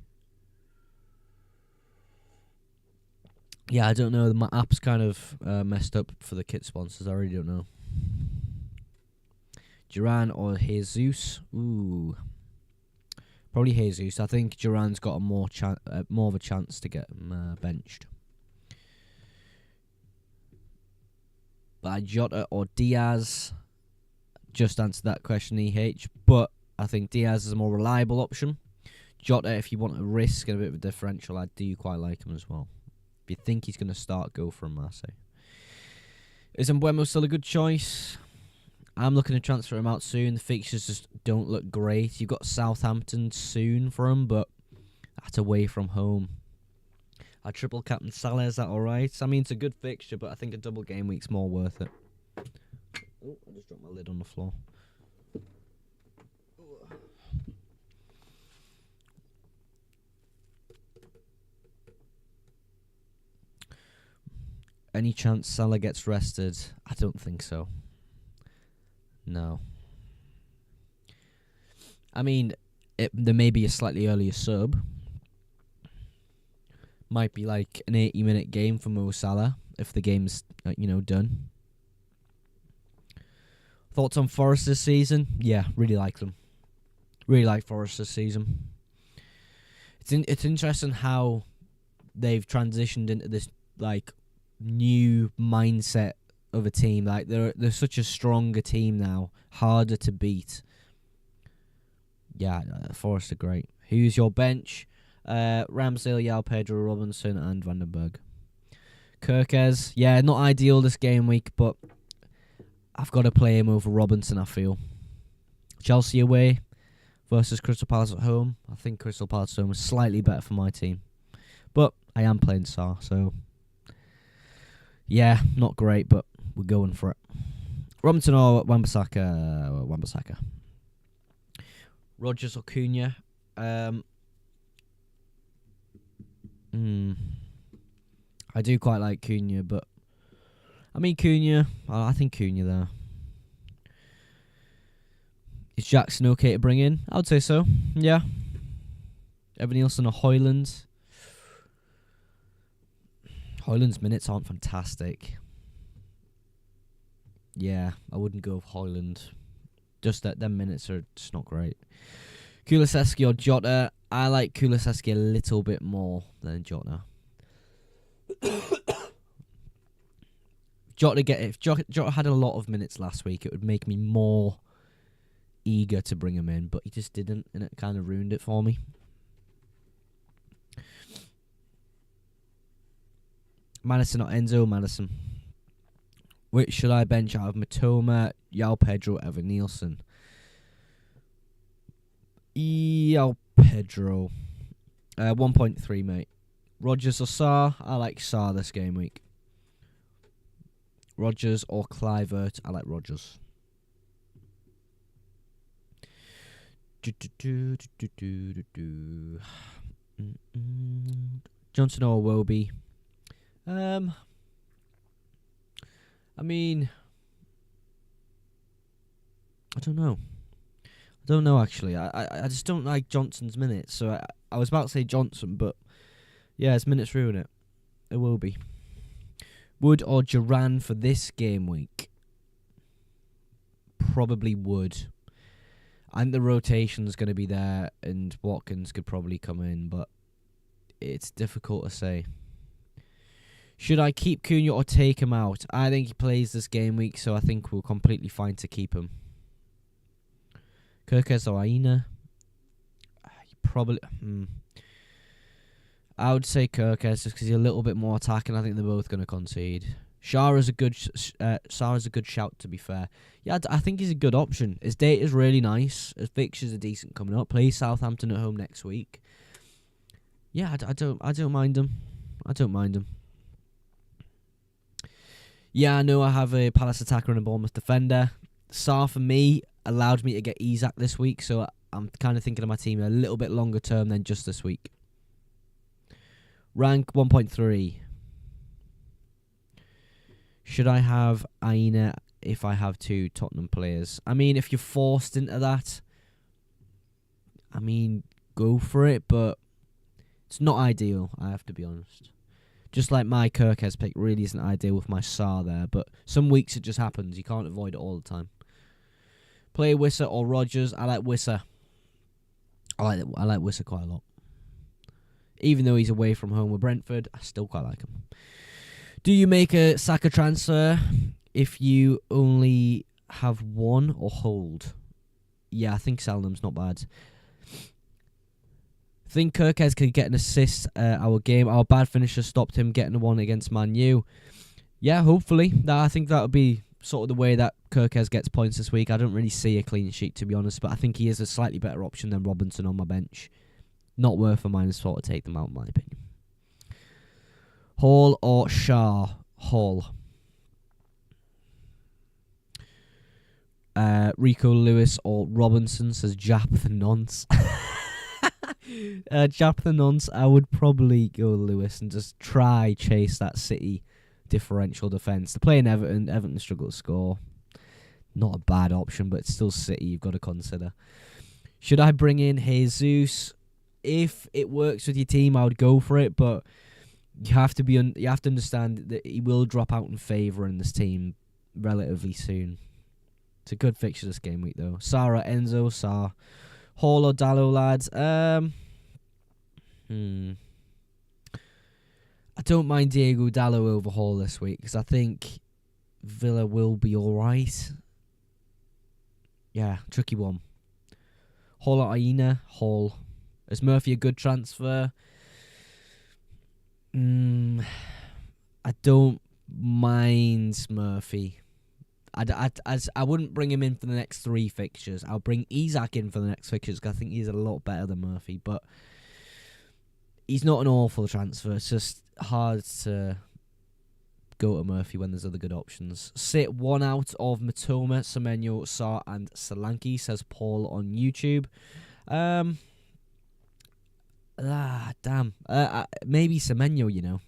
Yeah, I don't know. My app's kind of messed up for the kit sponsors. I really don't know. Duran or Jesus? Ooh. Probably Jesus. I think Duran's got a more of a chance to get him benched. But Jota or Diaz? Just answered that question, EH. But I think Diaz is a more reliable option. Jota, if you want a risk and a bit of a differential, I do quite like him as well. If you think he's going to start, go for him, I say. Is Mbuemo still a good choice? I'm looking to transfer him out soon. The fixtures just don't look great. You've got Southampton soon for him, but that's away from home. I triple captain Salah, is that alright? I mean, it's a good fixture, but I think a double game week's more worth it. Oh, I just dropped my lid on the floor. Any chance Salah gets rested? I don't think so. No. I mean, there may be a slightly earlier sub. Might be like an 80-minute game for Mo Salah if the game's, done. Thoughts on Forest this season? Yeah, really like them. Really like Forest this season. It's interesting how they've transitioned into this new mindset of a team. Like they're such a stronger team now, harder to beat. Yeah, Forest are great. Who's your bench? Ramsdale, Yao Pedro, Robinson, and Vandenberg. Kirkes, yeah, not ideal this game week, but I've got to play him over Robinson, I feel. Chelsea away versus Crystal Palace at home. I think Crystal Palace at home is slightly better for my team. But I am playing Sarr, so... Yeah, not great, but we're going for it. Robinson or Wan-Bissaka? Rodgers or Cunha? I do quite like Cunha, but... I mean, Cunha... I think Cunha there. Is Jackson okay to bring in? I would say so. Yeah. Evan Nielsen or Hoyland? Hoyland's minutes aren't fantastic. Yeah, I wouldn't go with Hoyland. Just that them minutes are just not great. Kulusevski or Jota? I like Kulusevski a little bit more than Jota. If Jota had a lot of minutes last week, it would make me more eager to bring him in, but he just didn't, and it kind of ruined it for me. Madison or Enzo? Madison. Which should I bench out of Matoma, Yao Pedro, Evan Nielsen? Yao Pedro. 1.3, mate. Rodgers or Sarr? I like Sarr this game week. Rodgers or Kluivert? I like Rodgers. Johnson or Iwobi? I mean, I don't know. Actually. I just don't like Johnson's minutes. So I was about to say Johnson, but yeah, his minutes ruin it. It will be. Wood or Duran for this game week? Probably Wood. I think the rotation's going to be there, and Watkins could probably come in, but it's difficult to say. Should I keep Cunha or take him out? I think he plays this game week, so I think we're completely fine to keep him. Kirkes or Aina? Probably. I would say Kirkes just because he's a little bit more attacking. I think they're both going to concede. Shara's a good shout, to be fair. Yeah, I think he's a good option. His data is really nice. His fixtures are decent coming up. Plays Southampton at home next week. Yeah, I don't mind him. Yeah, I know I have a Palace attacker and a Bournemouth defender. Sarr for me allowed me to get Isak this week, so I'm kind of thinking of my team a little bit longer term than just this week. Rank 1.3. Should I have Aina if I have two Tottenham players? I mean, if you're forced into that, I mean, go for it, but it's not ideal, I have to be honest. Just like my Kirkes pick really isn't ideal with my Sarr there, but some weeks it just happens. You can't avoid it all the time. Play Wissa or Rodgers? I like Wissa. I like Wissa quite a lot. Even though he's away from home with Brentford, I still quite like him. Do you make a SAKA transfer if you only have one or hold? Yeah, I think selling them's not bad. I think Kirkes could get an assist our bad finisher stopped him getting one against Man U. Yeah, hopefully. I think that would be sort of the way that Kirkes gets points this week. I don't really see a clean sheet, to be honest, but I think he is a slightly better option than Robinson on my bench. Not worth a -4 to take them out, in my opinion. Hall or Shah? Hall. Rico Lewis or Robinson, says Jap the Nonce. Jap the Nonce, I would probably go Lewis and just try chase that City differential defence. They're playing Everton. Everton struggle to score. Not a bad option, but it's still City you've got to consider. Should I bring in Jesus? If it works with your team, I would go for it, but you have to understand that he will drop out in favour in this team relatively soon. It's a good fixture this game week, though. Sarah, Enzo, Sarr. Hall or Dallo, lads? I don't mind Diego Dallo over Hall this week because I think Villa will be alright. Yeah, tricky one. Hall or Aina? Hall. Is Murphy a good transfer? I don't mind Murphy. I wouldn't bring him in for the next 3 fixtures. I'll bring Isak in for the next fixtures because I think he's a lot better than Murphy. But he's not an awful transfer. It's just hard to go to Murphy when there's other good options. Sit 1 out of Matoma, Semenyo, Sarr and Solanke, says Paul on YouTube. Damn. Maybe Semenyo, you know.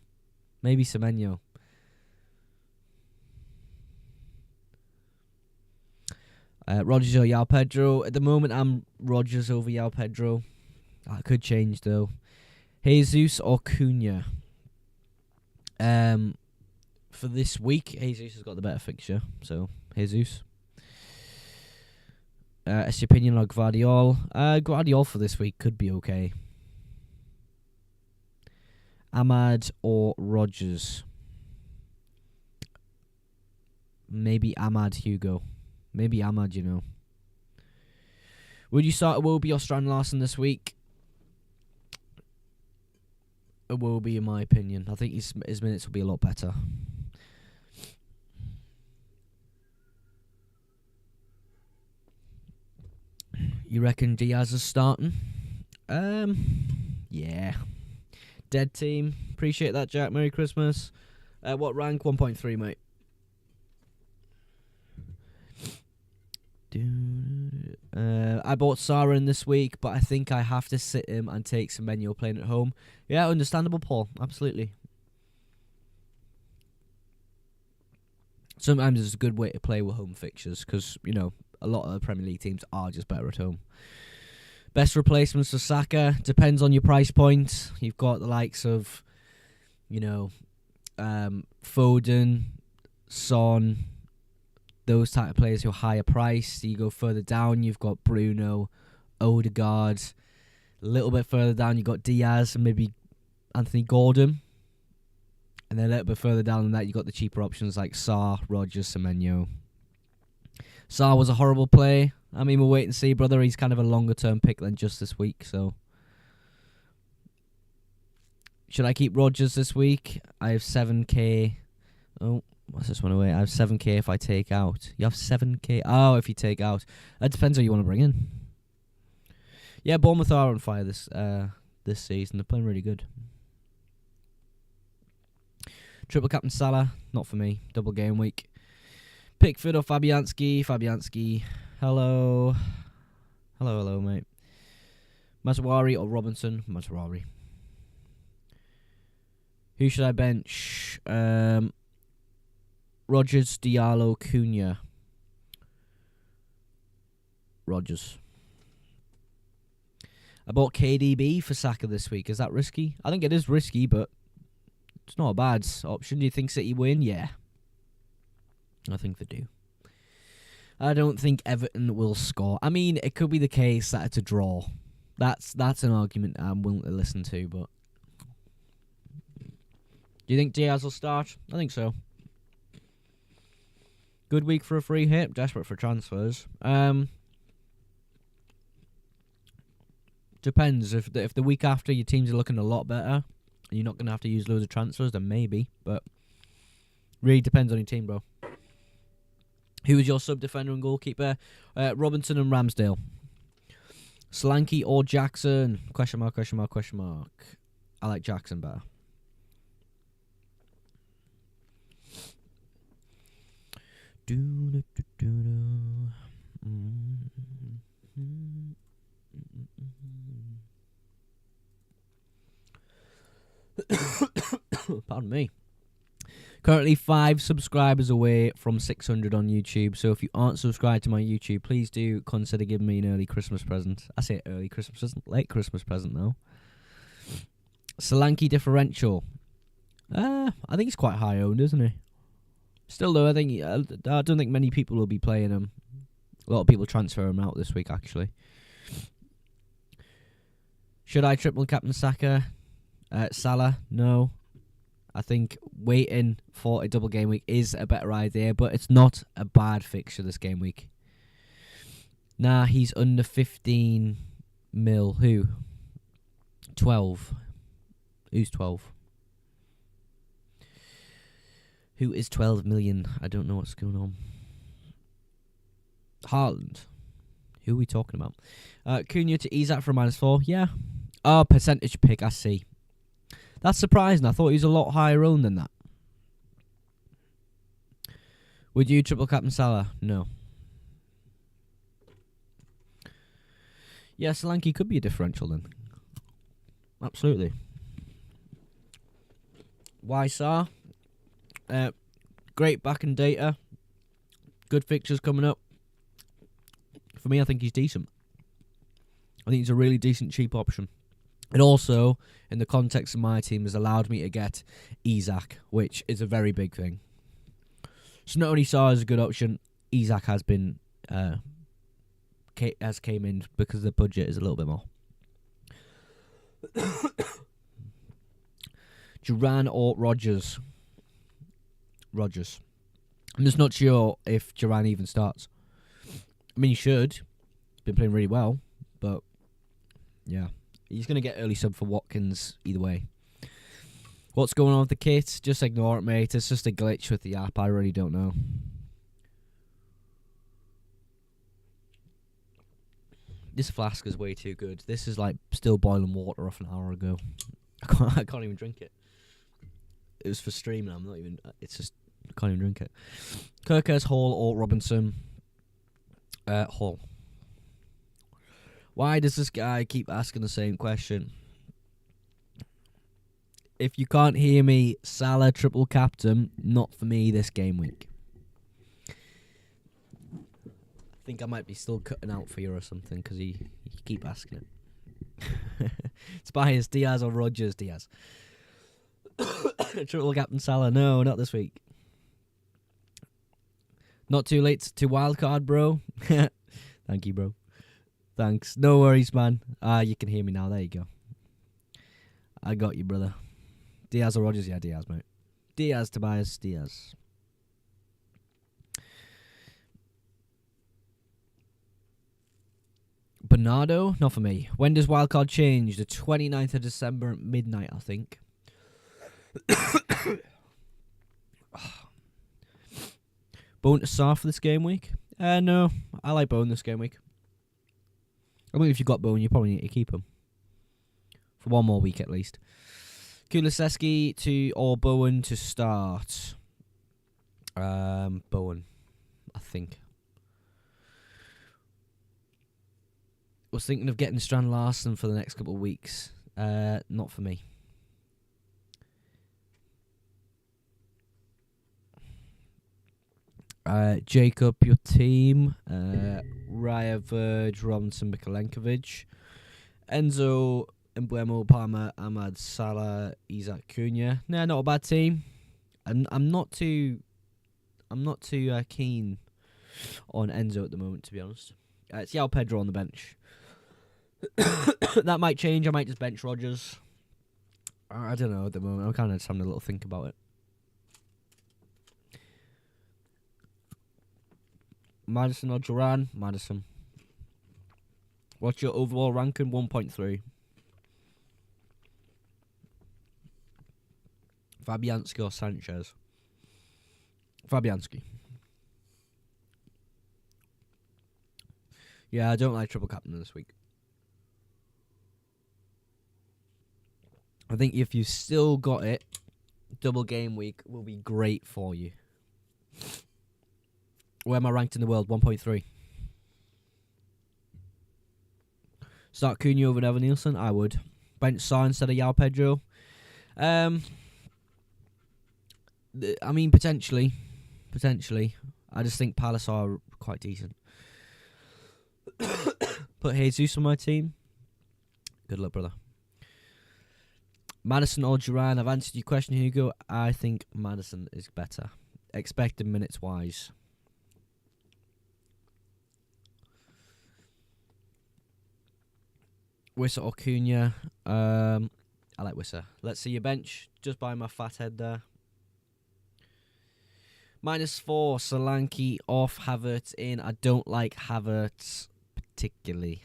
Maybe Semenyo. Rodgers or Yao Pedro. At the moment, I'm Rodgers over Yao Pedro. That could change, though. Jesus or Cunha. For this week, Jesus has got the better fixture. So, Jesus. Estepinian or Guardiol. Guardiol for this week could be okay. Ahmad or Rodgers. Maybe Ahmad, Hugo. Maybe Ahmad, you know. Would you start Iwobi or Strand Larson this week? Iwobi, in my opinion. I think his minutes will be a lot better. You reckon Diaz is starting? Yeah. Dead team. Appreciate that, Jack. Merry Christmas. What rank? 1.3, mate. I bought Sarah in this week, but I think I have to sit him and take some Semenyo playing at home. Yeah, understandable, Paul. Absolutely. Sometimes it's a good way to play with home fixtures because, you know, a lot of the Premier League teams are just better at home. Best replacements for Saka depends on your price point. You've got the likes of, you know, Foden, Son, those type of players who are higher priced. You go further down, you've got Bruno, Odegaard. A little bit further down, you've got Diaz and maybe Anthony Gordon. And then a little bit further down than that, you've got the cheaper options like Sarr, Rodgers, Semenyo. Sarr was a horrible play. I mean, we'll wait and see, brother. He's kind of a longer-term pick than just this week, so. Should I keep Rodgers this week? I have 7k. Oh, what's this one away? I have 7k if I take out. You have 7k? Oh, if you take out. That depends who you want to bring in. Yeah, Bournemouth are on fire this season. They're playing really good. Triple captain Salah, not for me. Double game week. Pickford or Fabianski? Fabianski. Hello. Hello, mate. Maswari or Robinson? Maswari. Who should I bench? Rodgers, Diallo, Cunha. Rodgers. I bought KDB for Saka this week. Is that risky? I think it is risky, but it's not a bad option. Do you think City win? Yeah. I think they do. I don't think Everton will score. I mean, it could be the case that it's a draw. That's an argument I'm willing to listen to, but... Do you think Diaz will start? I think so. Good week for a free hit. Desperate for transfers. Depends. If the week after your teams are looking a lot better, and you're not going to have to use loads of transfers, then maybe. But really depends on your team, bro. Who is your sub-defender and goalkeeper? Robinson and Ramsdale. Solanke or Jackson? Question mark, question mark, question mark. I like Jackson better. Pardon me. Currently 5 subscribers away from 600 on YouTube. So if you aren't subscribed to my YouTube, please do consider giving me an early Christmas present. I say early Christmas present, late Christmas present now. Solanke differential. I think he's quite high owned, isn't he? Still though, I don't think many people will be playing him. A lot of people transfer him out this week, actually. Should I triple captain Saka? Salah? No. I think waiting for a double game week is a better idea, but it's not a bad fixture this game week. Nah, he's under 15 mil. Who? 12. Who's 12? Who is 12 million? I don't know what's going on. Haaland. Who are we talking about? Cunha to Isak for -4. Yeah. Oh, percentage pick. I see. That's surprising. I thought he was a lot higher owned than that. Would you triple captain Salah? No. Yeah, Solanke could be a differential then. Absolutely. Why Sarr? Great back and data. Good fixtures coming up. For me, I think he's decent. I think he's a really decent, cheap option. It also, in the context of my team, has allowed me to get Isak, which is a very big thing. So not only Salah is a good option, Isak has been came in because the budget is a little bit more. Duran or Rodgers? Rodgers. I'm just not sure if Duran even starts. I mean, he should. He's been playing really well, but yeah. He's going to get early sub for Watkins either way. What's going on with the kit? Just ignore it, mate. It's just a glitch with the app. I really don't know. This flask is way too good. This is like still boiling water off an hour ago. I can't even drink it. It was for streaming. I'm not even. It's just I can't even drink it. Kirkers, Hall, or Robinson? Hall. Why does this guy keep asking the same question? If you can't hear me, Salah triple captain, not for me this game week. I think I might be still cutting out for you or something because you keep asking it. It's biased. Diaz or Rodgers? Diaz. Triple captain Salah. No, not this week. Not too late to wildcard, bro. Thank you, bro. Thanks. No worries, man. You can hear me now. There you go. I got you, brother. Diaz or Rodgers? Yeah, Diaz, mate. Diaz, Tobias, Diaz. Bernardo? Not for me. When does wildcard change? The 29th of December at midnight, I think. Bone to Sar for this game week? No. I like Bone this game week. I think if you've got Bone, you probably need to keep him. For one more week at least. Kuliseski or Bowen to start? Bowen, I think. Was thinking of getting Strand Larsen for the next couple of weeks. Not for me. Jacob, your team. Raya, Verge, Robinson, Mikalenkovic. Enzo, Embuemo, Palmer, Ahmad, Salah, Isaac, Cunha. Nah, not a bad team. And I'm not too keen on Enzo at the moment, to be honest. It's Yao Pedro on the bench. That might change. I might just bench Rodgers. I don't know at the moment. I'm kind of just having a little think about it. Madison or Duran? Madison. What's your overall ranking? 1.3. Fabianski or Sanchez? Fabianski. Yeah, I don't like triple captain this week. I think if you still got it, double game week will be great for you. Where am I ranked in the world? 1.3. Start Cunha over Evan Nielsen? I would. Bench Sar instead of Yao Pedro? I mean, potentially. Potentially. I just think Palace are quite decent. Put Jesus on my team. Good luck, brother. Madison or Duran? I've answered your question, Hugo. I think Madison is better. Expected minutes-wise. Wissa or Cunha? I like Wissa. Let's see your bench. Just by my fat head there. -4, Solanke off, Havertz in. I don't like Havertz particularly.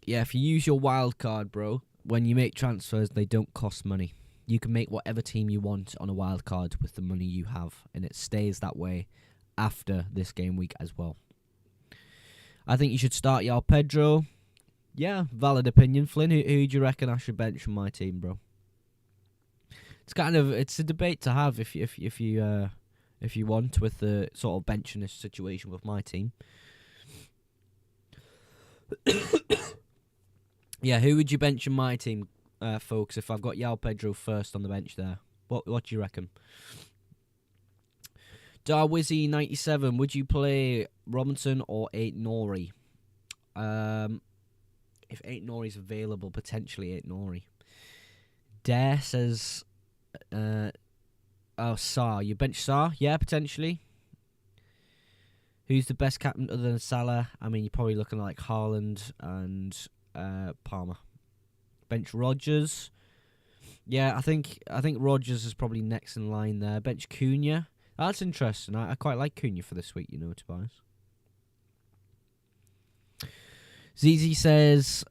Yeah, if you use your wild card, bro, when you make transfers, they don't cost money. You can make whatever team you want on a wild card with the money you have, and it stays that way after this game week as well. I think you should start Yao Pedro. Yeah, valid opinion. Flynn, who do you reckon I should bench from my team, bro? It's a debate to have if you want with the sort of benching this situation with my team. Yeah, who would you bench in my team, folks? If I've got Yao Pedro first on the bench there, what do you reckon? Darwizzy97, would you play Robinson or 8 Nori? If 8 Nori's available, potentially 8 Nori. Dare says, Sar. You bench Sar? Yeah, potentially. Who's the best captain other than Salah? I mean, you're probably looking like Haaland and Palmer. Bench Rodgers. Yeah, I think Rodgers is probably next in line there. Bench Cunha. That's interesting. I quite like Cunha for this week, Tobias. ZZ says,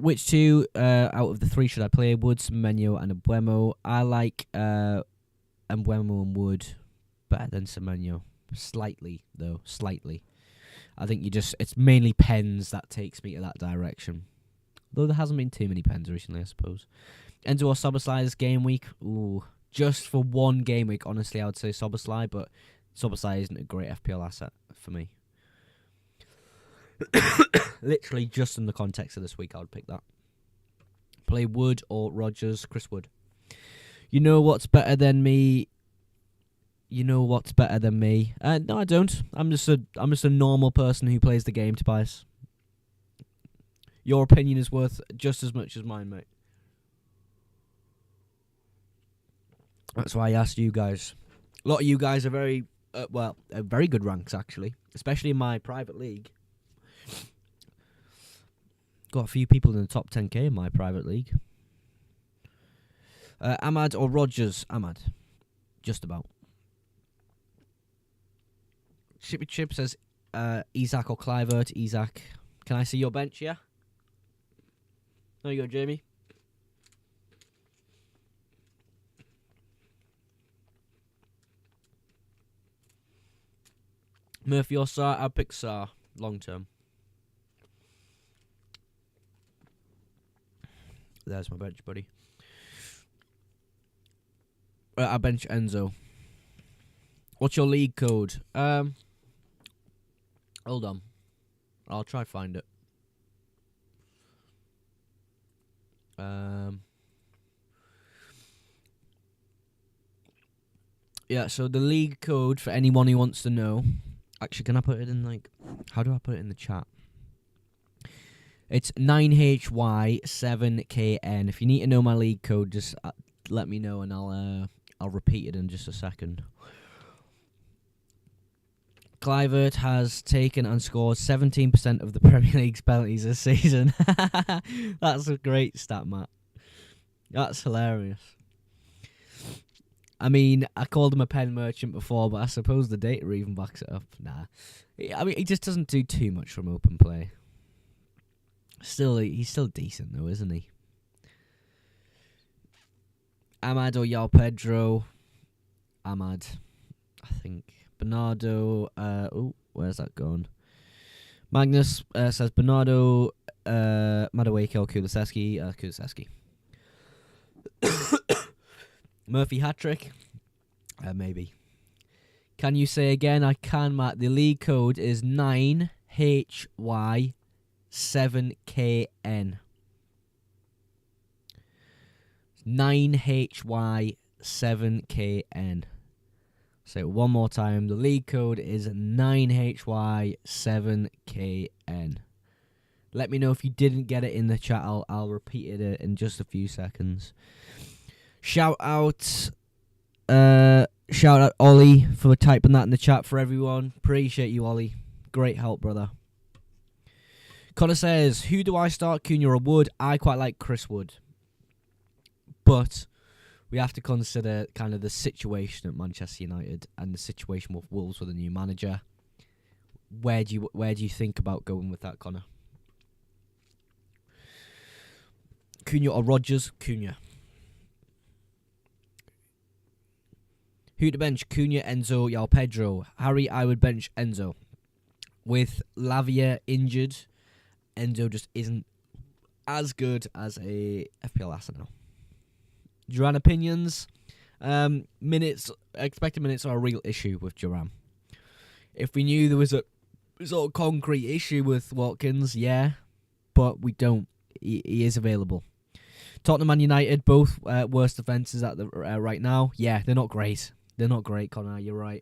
which two out of the three should I play? Wood, Semenyo, and Mbeumo. I like Mbeumo and Wood better than Semenyo. Slightly, though. Slightly. I think it's mainly pens that takes me to that direction. Though there hasn't been too many pens recently, I suppose. Enzo or Soboslai this game week? Ooh. Just for one game week, honestly, I would say Soboslai, but Soboslai isn't a great FPL asset for me. Literally just in the context of this week, I would pick that. Play Wood or Rodgers, Chris Wood. You know what's better than me? No, I don't. I'm just a normal person who plays the game, Tobias. Your opinion is worth just as much as mine, mate. That's why I asked you guys. A lot of you guys are very good ranks, actually. Especially in my private league. Got a few people in the top 10k in my private league. Ahmad or Rodgers? Ahmad. Just about. Chippy Chip says Isaac or Clivert. Isaac. Can I see your bench, yeah? There you go, Jamie. Murphy or Sar? I'll pick Sar. Long term. There's my bench, buddy. I bench Enzo. What's your league code? Hold on. I'll try find it. Yeah, so the league code for anyone who wants to know. Actually, can I put it in how do I put it in the chat? It's 9HY7KN. If you need to know my league code, just let me know and I'll repeat it in just a second. Clivert has taken and scored 17% of the Premier League's penalties this season. That's a great stat, Matt. That's hilarious. I mean, I called him a pen merchant before, but I suppose the data even backs it up. Nah. I mean, he just doesn't do too much from open play. He's still decent, though, isn't he? Ahmad or Yao Pedro? Ahmad, I think. Bernardo, where's that gone? Magnus says Bernardo, Madueke or Kulusevski. Kulusevski. Murphy hat-trick? Maybe. Can you say again? I can, Matt. The league code is 9HY7KN. 9HY7KN. Say it one more time. The league code is 9HY7KN. Let me know if you didn't get it in the chat. I'll repeat it in just a few seconds. Shout out Ollie for typing that in the chat for everyone. Appreciate you, Ollie. Great help, brother. Connor says, who do I start, Cunha or Wood? I quite like Chris Wood. But we have to consider kind of the situation at Manchester United and the situation with Wolves with a new manager. Where do you think about going with that, Connor? Cunha or Rodgers? Cunha. Who to bench? Cunha, Enzo, Yao Pedro. Harry, I would bench Enzo. With Lavia injured, Enzo just isn't as good as a FPL asset now. Duran opinions. Expected minutes are a real issue with Duran. If we knew there was a sort of concrete issue with Watkins, yeah, but we don't. He is available. Tottenham and United, both worst defences at the right now. Yeah, they're not great. They're not great, Connor. You're right.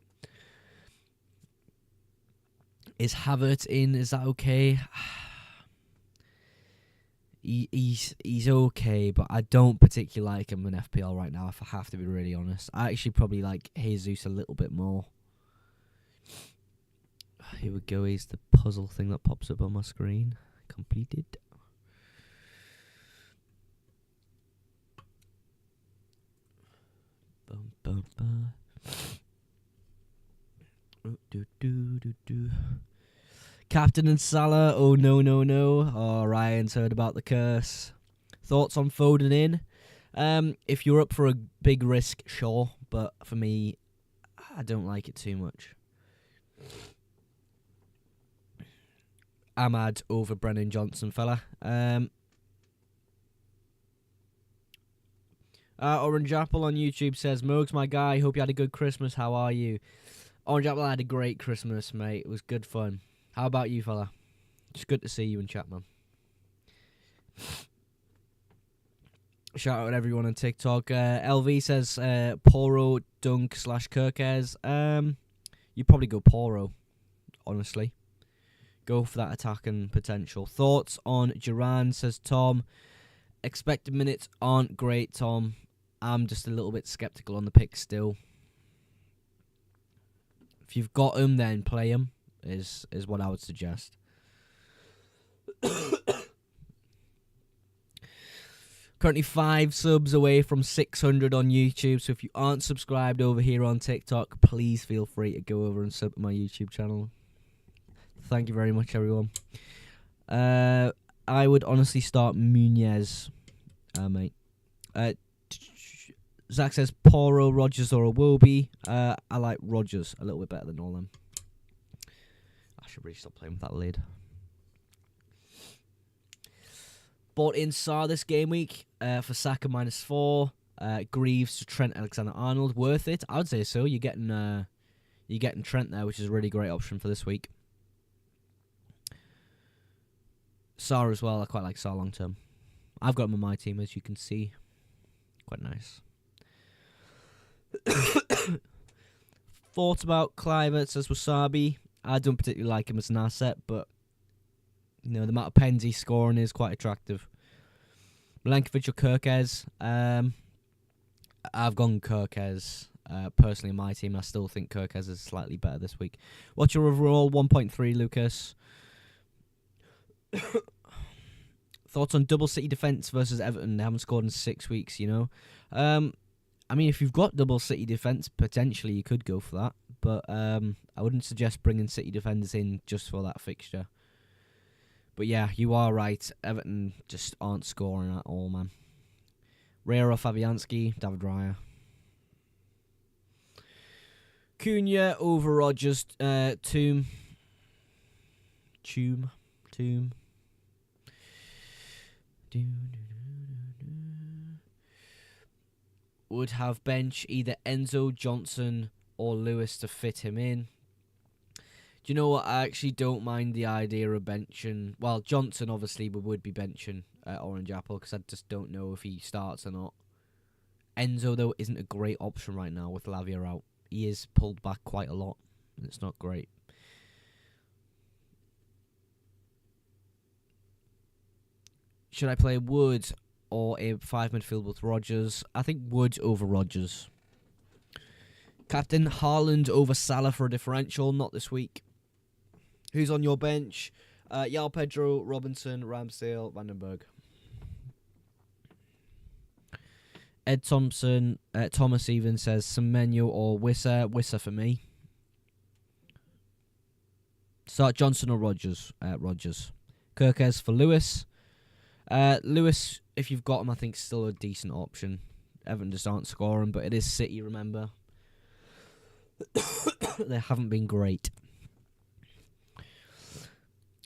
Is Havertz in? Is that okay? He's okay, but I don't particularly like him in FPL right now, if I have to be really honest. I actually probably like Jesus a little bit more. Here we go, here's the puzzle thing that pops up on my screen. Completed. Bum, bum, bum. Captain and Salah. Oh, no. Oh, Ryan's heard about the curse. Thoughts on Foden in? If you're up for a big risk, sure. But for me, I don't like it too much. Ahmad over Brennan Johnson, fella. Orange Apple on YouTube says, Mogs, my guy, hope you had a good Christmas. How are you? Orange Apple had a great Christmas, mate. It was good fun. How about you, fella? It's good to see you in chat, man. Shout out to everyone on TikTok. LV says, Poro, Dunk / Kirkes. You probably go Poro, honestly. Go for that attacking potential. Thoughts on Duran, says Tom. Expected minutes aren't great, Tom. I'm just a little bit sceptical on the pick still. If you've got him, then play him, is what I would suggest. Currently 5 subs away from 600 on YouTube, so if you aren't subscribed over here on TikTok, please feel free to go over and sub to my YouTube channel. Thank you very much, everyone. I would honestly start Munez, mate. Zach says Poro, Rogers, or Iwobi. I like Rogers a little bit better than all them. I should really stop playing with that lid. Bought in SAR this game week for Saka -4. Greaves to Trent Alexander-Arnold. Worth it? I would say so. You're getting Trent there, which is a really great option for this week. SAR as well. I quite like SAR long term. I've got him on my team, as you can see. Quite nice. Thoughts about Clivert, says Wasabi. I don't particularly like him as an asset, but you know, the amount of pens he's scoring is quite attractive. Milenkovic or Kirkes? I've gone Kirkes. Personally, in my team, I still think Kirkes is slightly better this week. What's your overall? 1.3, Lucas. Thoughts on double City defence versus Everton? They haven't scored in 6 weeks, you know. I mean, if you've got double City defence, potentially you could go for that. But I wouldn't suggest bringing City defenders in just for that fixture. But yeah, you are right. Everton just aren't scoring at all, man. Raya or Fabianski? David Raya. Cunha over Rogers. Tomb. Would have bench either Enzo, Johnson, or Lewis to fit him in. Do you know what? I actually don't mind the idea of benching. Well, Johnson obviously would be benching Orange Apple because I just don't know if he starts or not. Enzo, though, isn't a great option right now with Lavia out. He is pulled back quite a lot, and it's not great. Should I play Wood or a 5 midfield with Rogers? I think Wood over Rogers. Captain Haaland over Salah for a differential. Not this week. Who's on your bench? Yao Pedro, Robinson, Ramsdale, Vandenberg. Ed Thompson, Thomas even says Semenyo or Wissa. Wissa for me. Start Johnson or Rogers. Rogers. Kirkes for Lewis. Lewis, if you've got him, I think still a decent option. Everton just aren't scoring, but it is City, remember. They haven't been great.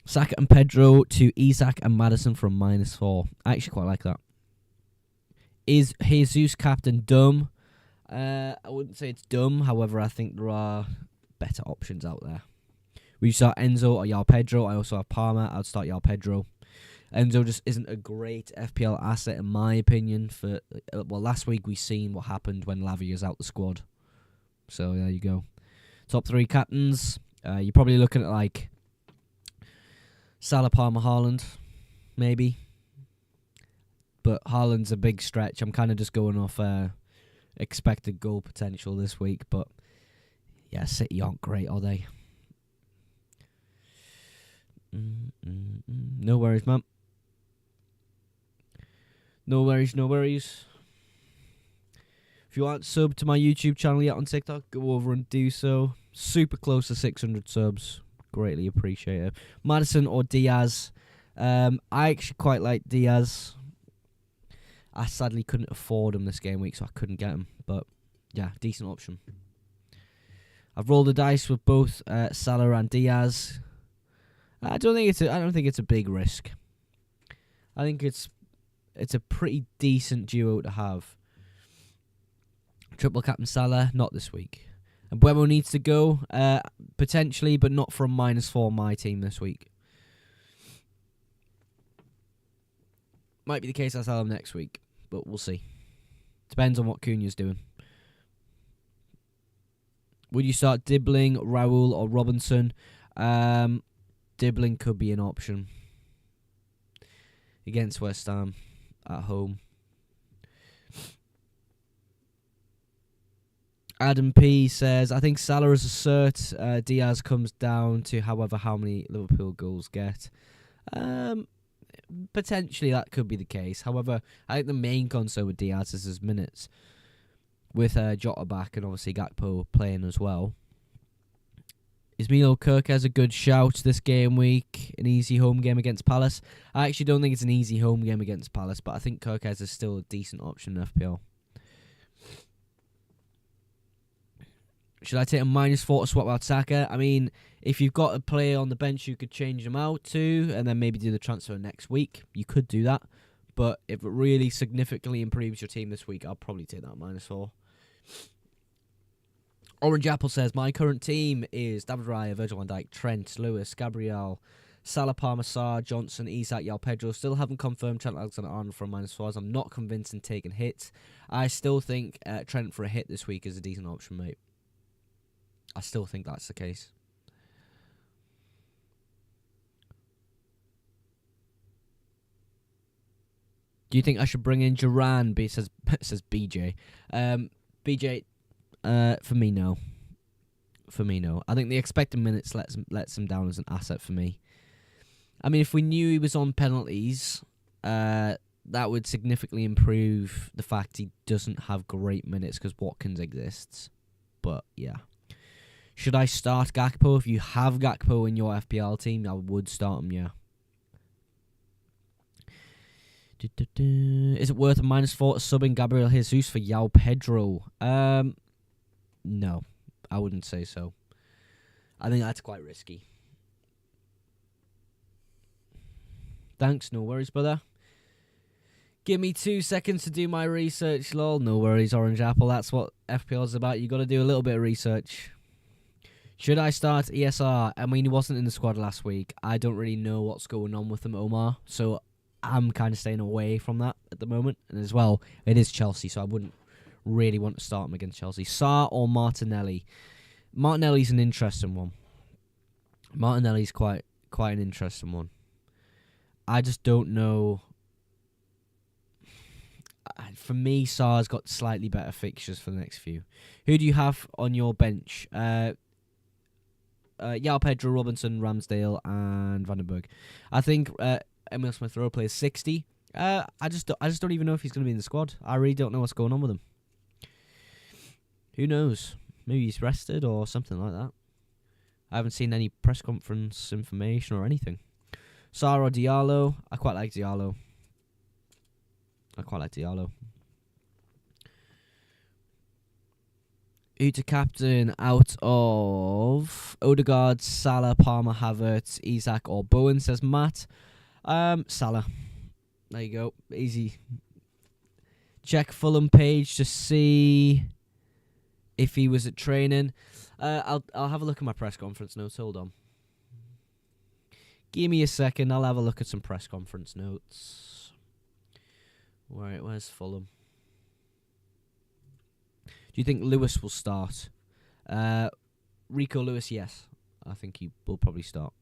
Saka and Pedro to Isak and Maddison from -4. I actually quite like that. Is Jesus captain dumb? I wouldn't say it's dumb. However, I think there are better options out there. We start Enzo or Yao Pedro. I also have Palmer. I'd start Yao Pedro. Enzo just isn't a great FPL asset in my opinion. For last week we seen what happened when Lavia's out the squad. So there you go. Top 3 captains. You're probably looking at like Salah, Palmer, Haaland, maybe. But Haaland's a big stretch. I'm kind of just going off expected goal potential this week. But yeah, City aren't great, are they? No worries, man. No worries, no worries. If you aren't subbed to my YouTube channel yet on TikTok, go over and do so. Super close to 600 subs. Greatly appreciate it. Madison or Diaz? I actually quite like Diaz. I sadly couldn't afford him this game week, so I couldn't get him. But yeah, decent option. I've rolled the dice with both Salah and Diaz. I don't think it's a big risk. I think it's a pretty decent duo to have. Triple captain Salah, not this week. And Buemo needs to go, potentially, but not for a -4 my team this week. Might be the case I sell him next week, but we'll see. Depends on what Cunha's doing. Would you start Dibbling, Raul, or Robinson? Dibbling could be an option against West Ham at home. Adam P says, I think Salah is a cert. Diaz comes down to however how many Liverpool goals get. Potentially that could be the case. However, I think the main concern with Diaz is his minutes. With Jota back and obviously Gakpo playing as well. Is Milo Kirkez a good shout this game week? An easy home game against Palace? I actually don't think it's an easy home game against Palace, but I think Kirkez is still a decent option in FPL. Should I take a -4 to swap out Saka? I mean, if you've got a player on the bench you could change them out to and then maybe do the transfer next week, you could do that. But if it really significantly improves your team this week, I'll probably take that -4. Orange Apple says, my current team is David Raya, Virgil van Dijk, Trent, Lewis, Gabriel, Salah, Palmer, Sarr, Johnson, Isak, Yao Pedro. Still haven't confirmed Trent Alexander-Arnold for a -4, as I'm not convinced in taking hits. I still think Trent for a hit this week is a decent option, mate. I still think that's the case. Do you think I should bring in Duran? Says BJ. BJ, for me, no. For me, no. I think the expected minutes lets him down as an asset for me. I mean, if we knew he was on penalties, that would significantly improve the fact he doesn't have great minutes because Watkins exists. But, yeah. Should I start Gakpo? If you have Gakpo in your FPL team, I would start him, yeah. Is it worth a -4 subbing Gabriel Jesus for Yao Pedro? No, I wouldn't say so. I think that's quite risky. Thanks, no worries, brother. Give me 2 seconds to do my research, lol. No worries, Orange Apple. That's what FPL is about. You got to do a little bit of research. Should I start ESR? I mean, he wasn't in the squad last week. I don't really know what's going on with him, Omar. So I'm kind of staying away from that at the moment. And as well, it is Chelsea, so I wouldn't really want to start him against Chelsea. Sarr or Martinelli? Martinelli's an interesting one. Martinelli's quite an interesting one. I just don't know. For me, Sarr's got slightly better fixtures for the next few. Who do you have on your bench? Yao Pedro, Robinson, Ramsdale, and Vandenberg. I think Emil Smith-Rowe plays 60. I just don't even know if he's going to be in the squad. I really don't know what's going on with him. Who knows? Maybe he's rested or something like that. I haven't seen any press conference information or anything. Sarr or Diallo? I quite like Diallo. Who to captain out of Odegaard, Salah, Palmer, Havertz, Isak, or Bowen, says Matt. Salah. There you go. Easy. Check Fulham page to see if he was at training. I'll have a look at my press conference notes. Hold on. Give me a second. I'll have a look at some press conference notes. Right, where's Fulham? Do you think Lewis will start? Rico Lewis, yes. I think he will probably start.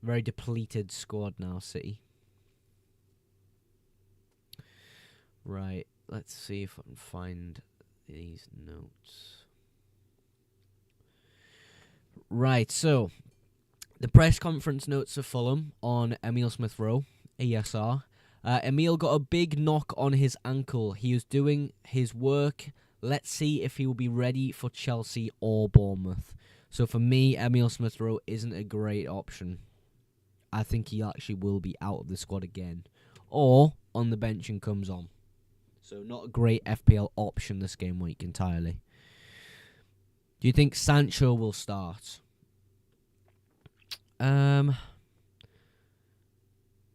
Very depleted squad now, City. Right, let's see if I can find these notes. Right, so the press conference notes of Fulham on Emile Smith-Rowe, ESR. Emile got a big knock on his ankle. He was doing his work. Let's see if he will be ready for Chelsea or Bournemouth. So for me, Emile Smith-Rowe isn't a great option. I think he actually will be out of the squad again. Or on the bench and comes on. So not a great FPL option this game week entirely. Do you think Sancho will start?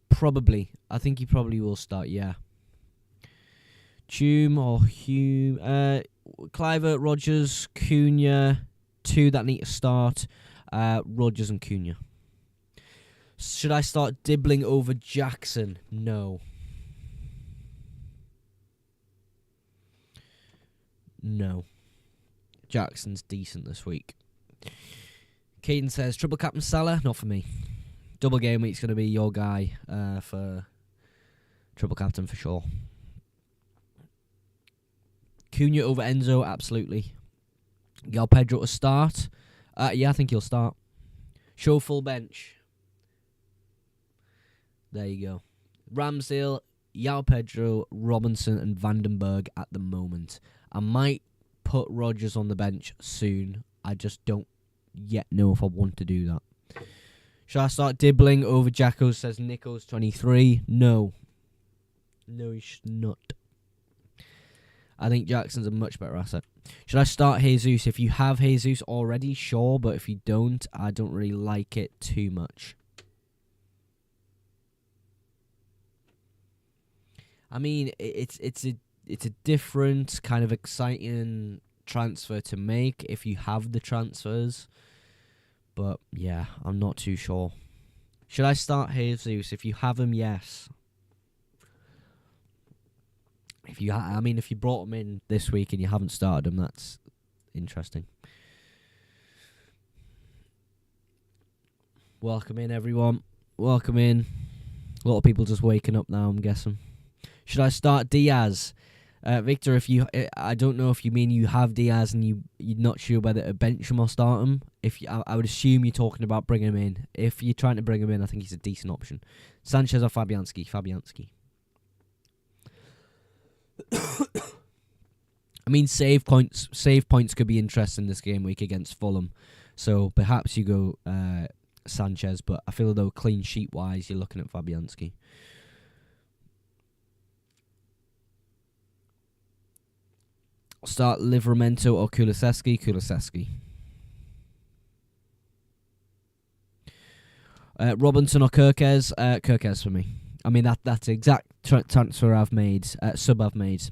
Probably. I think he probably will start, yeah. Hume or Hume. Clivert, Rodgers, Cunha. 2 that need to start. Rodgers and Cunha. Should I start Dibbling over Jackson? No. No. Jackson's decent this week. Keaton says, triple captain Salah? Not for me. Double game week's going to be your guy for triple captain for sure. Cunha over Enzo? Absolutely. Gal Pedro to start? Yeah, I think he'll start. Show full bench. There you go. Ramsdale, Yao Pedro, Robinson and Vandenberg at the moment. I might put Rodgers on the bench soon. I just don't yet know if I want to do that. Should I start Dibbling over Jacko, says Nico's 23? No. No, you should not. I think Jackson's a much better asset. Should I start Jesus? If you have Jesus already, sure. But if you don't, I don't really like it too much. I mean, it's a different kind of exciting transfer to make if you have the transfers. But yeah, I'm not too sure. Should I start Jesus? If you have him, yes. If you, if you brought him in this week and you haven't started him, that's interesting. Welcome in, everyone. Welcome in. A lot of people just waking up now, I'm guessing. Should I start Diaz? Victor, if you, I don't know if you mean you have Diaz and you're not sure whether to bench him or start him. I would assume you're talking about bringing him in. If you're trying to bring him in, I think he's a decent option. Sanchez or Fabianski? Fabianski. I mean, save points could be interesting this game week against Fulham. So perhaps you go Sanchez, but I feel though clean sheet wise, you're looking at Fabianski. Start Livramento or Kulusevski? Kulusevski. Robinson or Kirkes? Kirkes for me. I mean, that's the exact transfer I've made, sub I've made.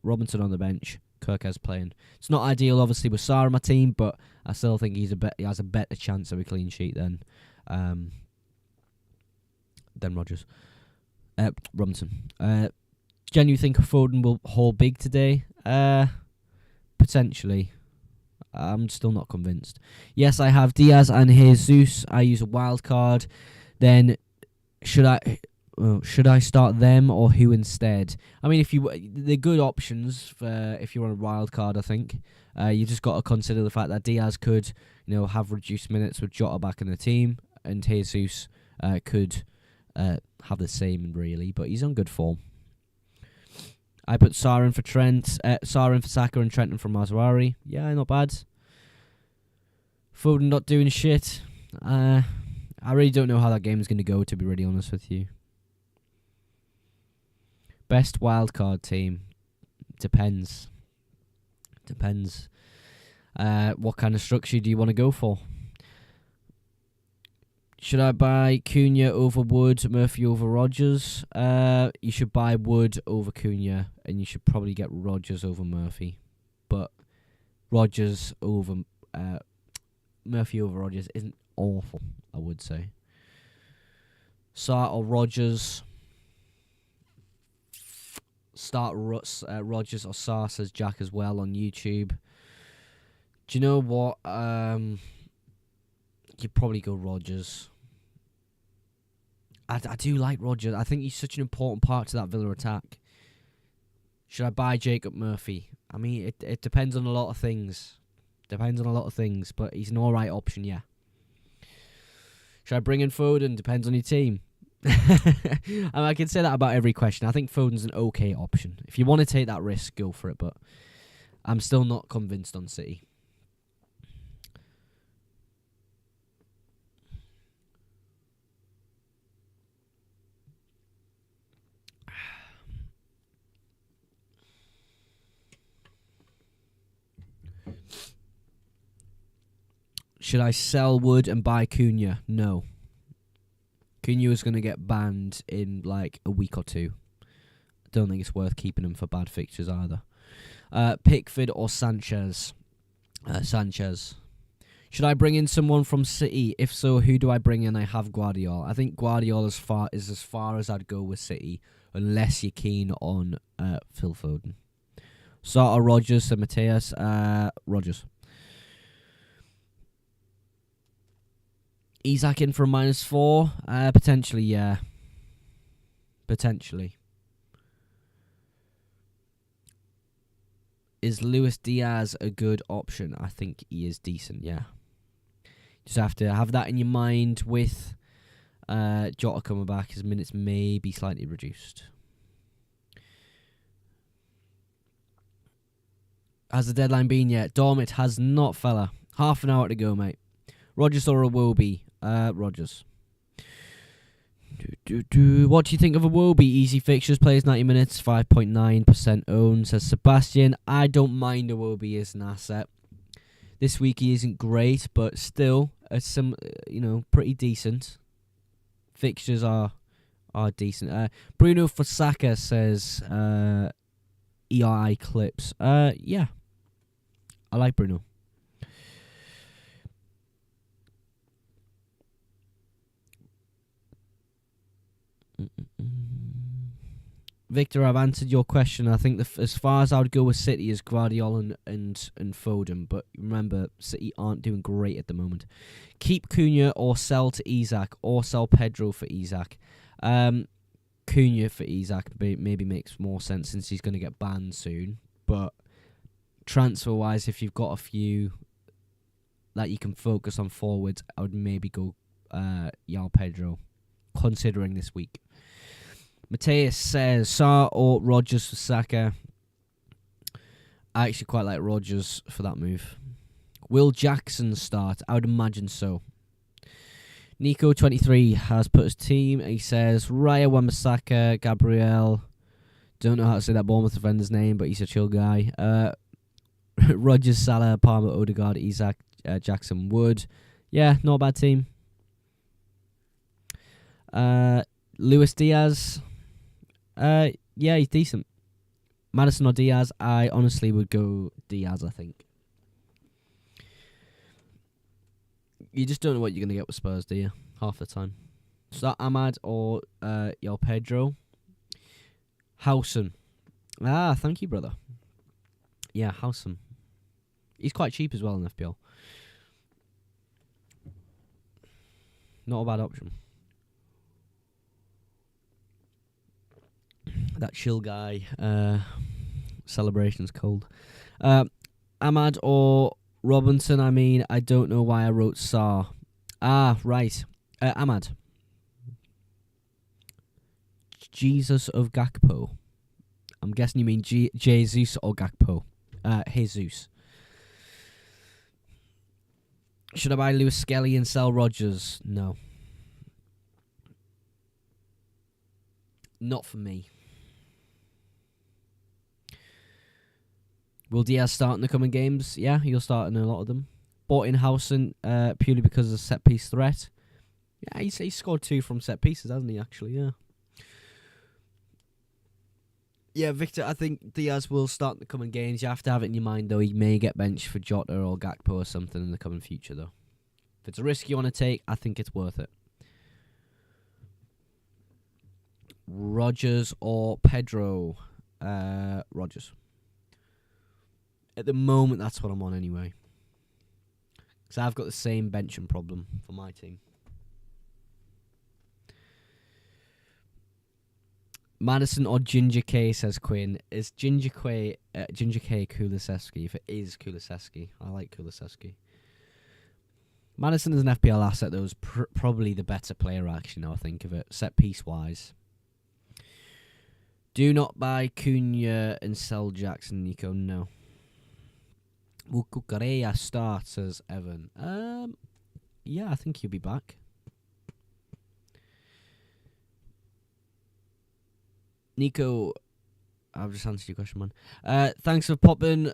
Robinson on the bench, Kirkes playing. It's not ideal, obviously, with Sarr on my team, but I still think he has a better chance of a clean sheet than Rodgers. Robinson. Jen, you think Foden will haul big today? Potentially. I'm still not convinced. Yes, I have Diaz and Jesus. I use a wild card. Then should I start them or who instead? I mean, they're good options for if you're on a wild card. I think you just got to consider the fact that Diaz could, have reduced minutes with Jota back in the team, and Jesus could have the same really, but he's on good form. I put Sarr in for Trent, Sarr in for Saka, and Trent in for Mazraoui. Yeah, not bad. Foden not doing shit. I really don't know how that game is going to go, to be really honest with you. Best wildcard team. Depends. What kind of structure do you want to go for? Should I buy Cunha over Wood, Murphy over Rodgers? You should buy Wood over Cunha, and you should probably get Rodgers over Murphy. But Rodgers over Murphy over Rodgers isn't awful, I would say. Sarr or Rodgers? Start Rodgers or Sarr, says Jack as well on YouTube. Do you know what? You'd probably go Rodgers. I do like Rodgers. I think he's such an important part to that Villa attack. Should I buy Jacob Murphy? I mean, it depends on a lot of things. But he's an alright option, yeah. Should I bring in Foden? Depends on your team. I can say that about every question. I think Foden's an okay option. If you want to take that risk, go for it. But I'm still not convinced on City. Should I sell Wood and buy Cunha? No. Cunha is going to get banned in like a week or two. I don't think it's worth keeping him for bad fixtures either. Pickford or Sanchez? Sanchez. Should I bring in someone from City? If so, who do I bring in? I have Guardiola. I think Guardiola is as far as I'd go with City, unless you're keen on Phil Foden. Sort of Rodgers and Mateus. Rodgers. Isak in for a -4? Potentially, yeah. Potentially. Is Luis Diaz a good option? I think he is decent, yeah. Just have to have that in your mind with Jota coming back. His minutes may be slightly reduced. Has the deadline been yet? Dom, it has not, fella. Half an hour to go, mate. Rodgers or Iwobi? Rodgers. What do you think of Iwobi? Easy fixtures, plays 90 minutes, 5.9% owned, says Sebastian. I don't mind Iwobi as an asset. This week he isn't great, but still, pretty decent. Fixtures are decent. Bruno for SAKA says EI clips. Yeah. I like Bruno. Victor, I've answered your question. I think as far as I would go with City is Guardiola and Foden. But remember, City aren't doing great at the moment. Keep Cunha or sell to Isak, or sell Pedro for Isak. Cunha for Isak maybe makes more sense since he's going to get banned soon. But transfer-wise, if you've got a few that you can focus on forwards, I would maybe go João Pedro, considering this week. Mateus says, Sarr or Rodgers for Saka. I actually quite like Rodgers for that move. Will Jackson start? I would imagine so. Nico23 has put his team. He says, Raya, Wan-Bissaka, Gabriel. Don't know how to say that Bournemouth defender's name, but he's a chill guy. Rodgers, Salah, Palmer, Odegaard, Isak, Jackson, Wood. Yeah, not a bad team. Luis Diaz. Yeah, he's decent. Maddison or Diaz? I honestly would go Diaz, I think. You just don't know what you're going to get with Spurs, do you? Half the time. So that Ahmad or João Pedro? Howson. Thank you, brother. Yeah, Howson. He's quite cheap as well in FPL. Not a bad option. That chill guy. Celebration's cold. Ahmad or Robinson? I mean, I don't know why I wrote Sarr. Right. Ahmad. Jesus of Gakpo. I'm guessing you mean Jesus or Gakpo. Jesus. Should I buy Lewis Skelly and sell Rodgers? No. Not for me. Will Diaz start in the coming games? Yeah, he'll start in a lot of them. Bought in Howson purely because of set piece threat. Yeah, he scored 2 from set pieces, hasn't he, actually? Yeah. Yeah, Victor, I think Diaz will start in the coming games. You have to have it in your mind, though. He may get benched for Jota or Gakpo or something in the coming future, though. If it's a risk you want to take, I think it's worth it. Rodgers or Pedro? Rodgers. At the moment, that's what I'm on anyway. Because I've got the same benching problem for my team. Madison or Ginger K, says Quinn. Is Ginger K Kulusevski? If it is Kulusevski, I like Kulusevski. Madison is an FPL asset that was probably the better player, actually, now I think of it, set piece wise. Do not buy Cunha and sell Jackson, Nico. No. Will Cucurella start, says Evan? Yeah, I think he'll be back. Nico, I've just answered your question, man. Thanks for popping.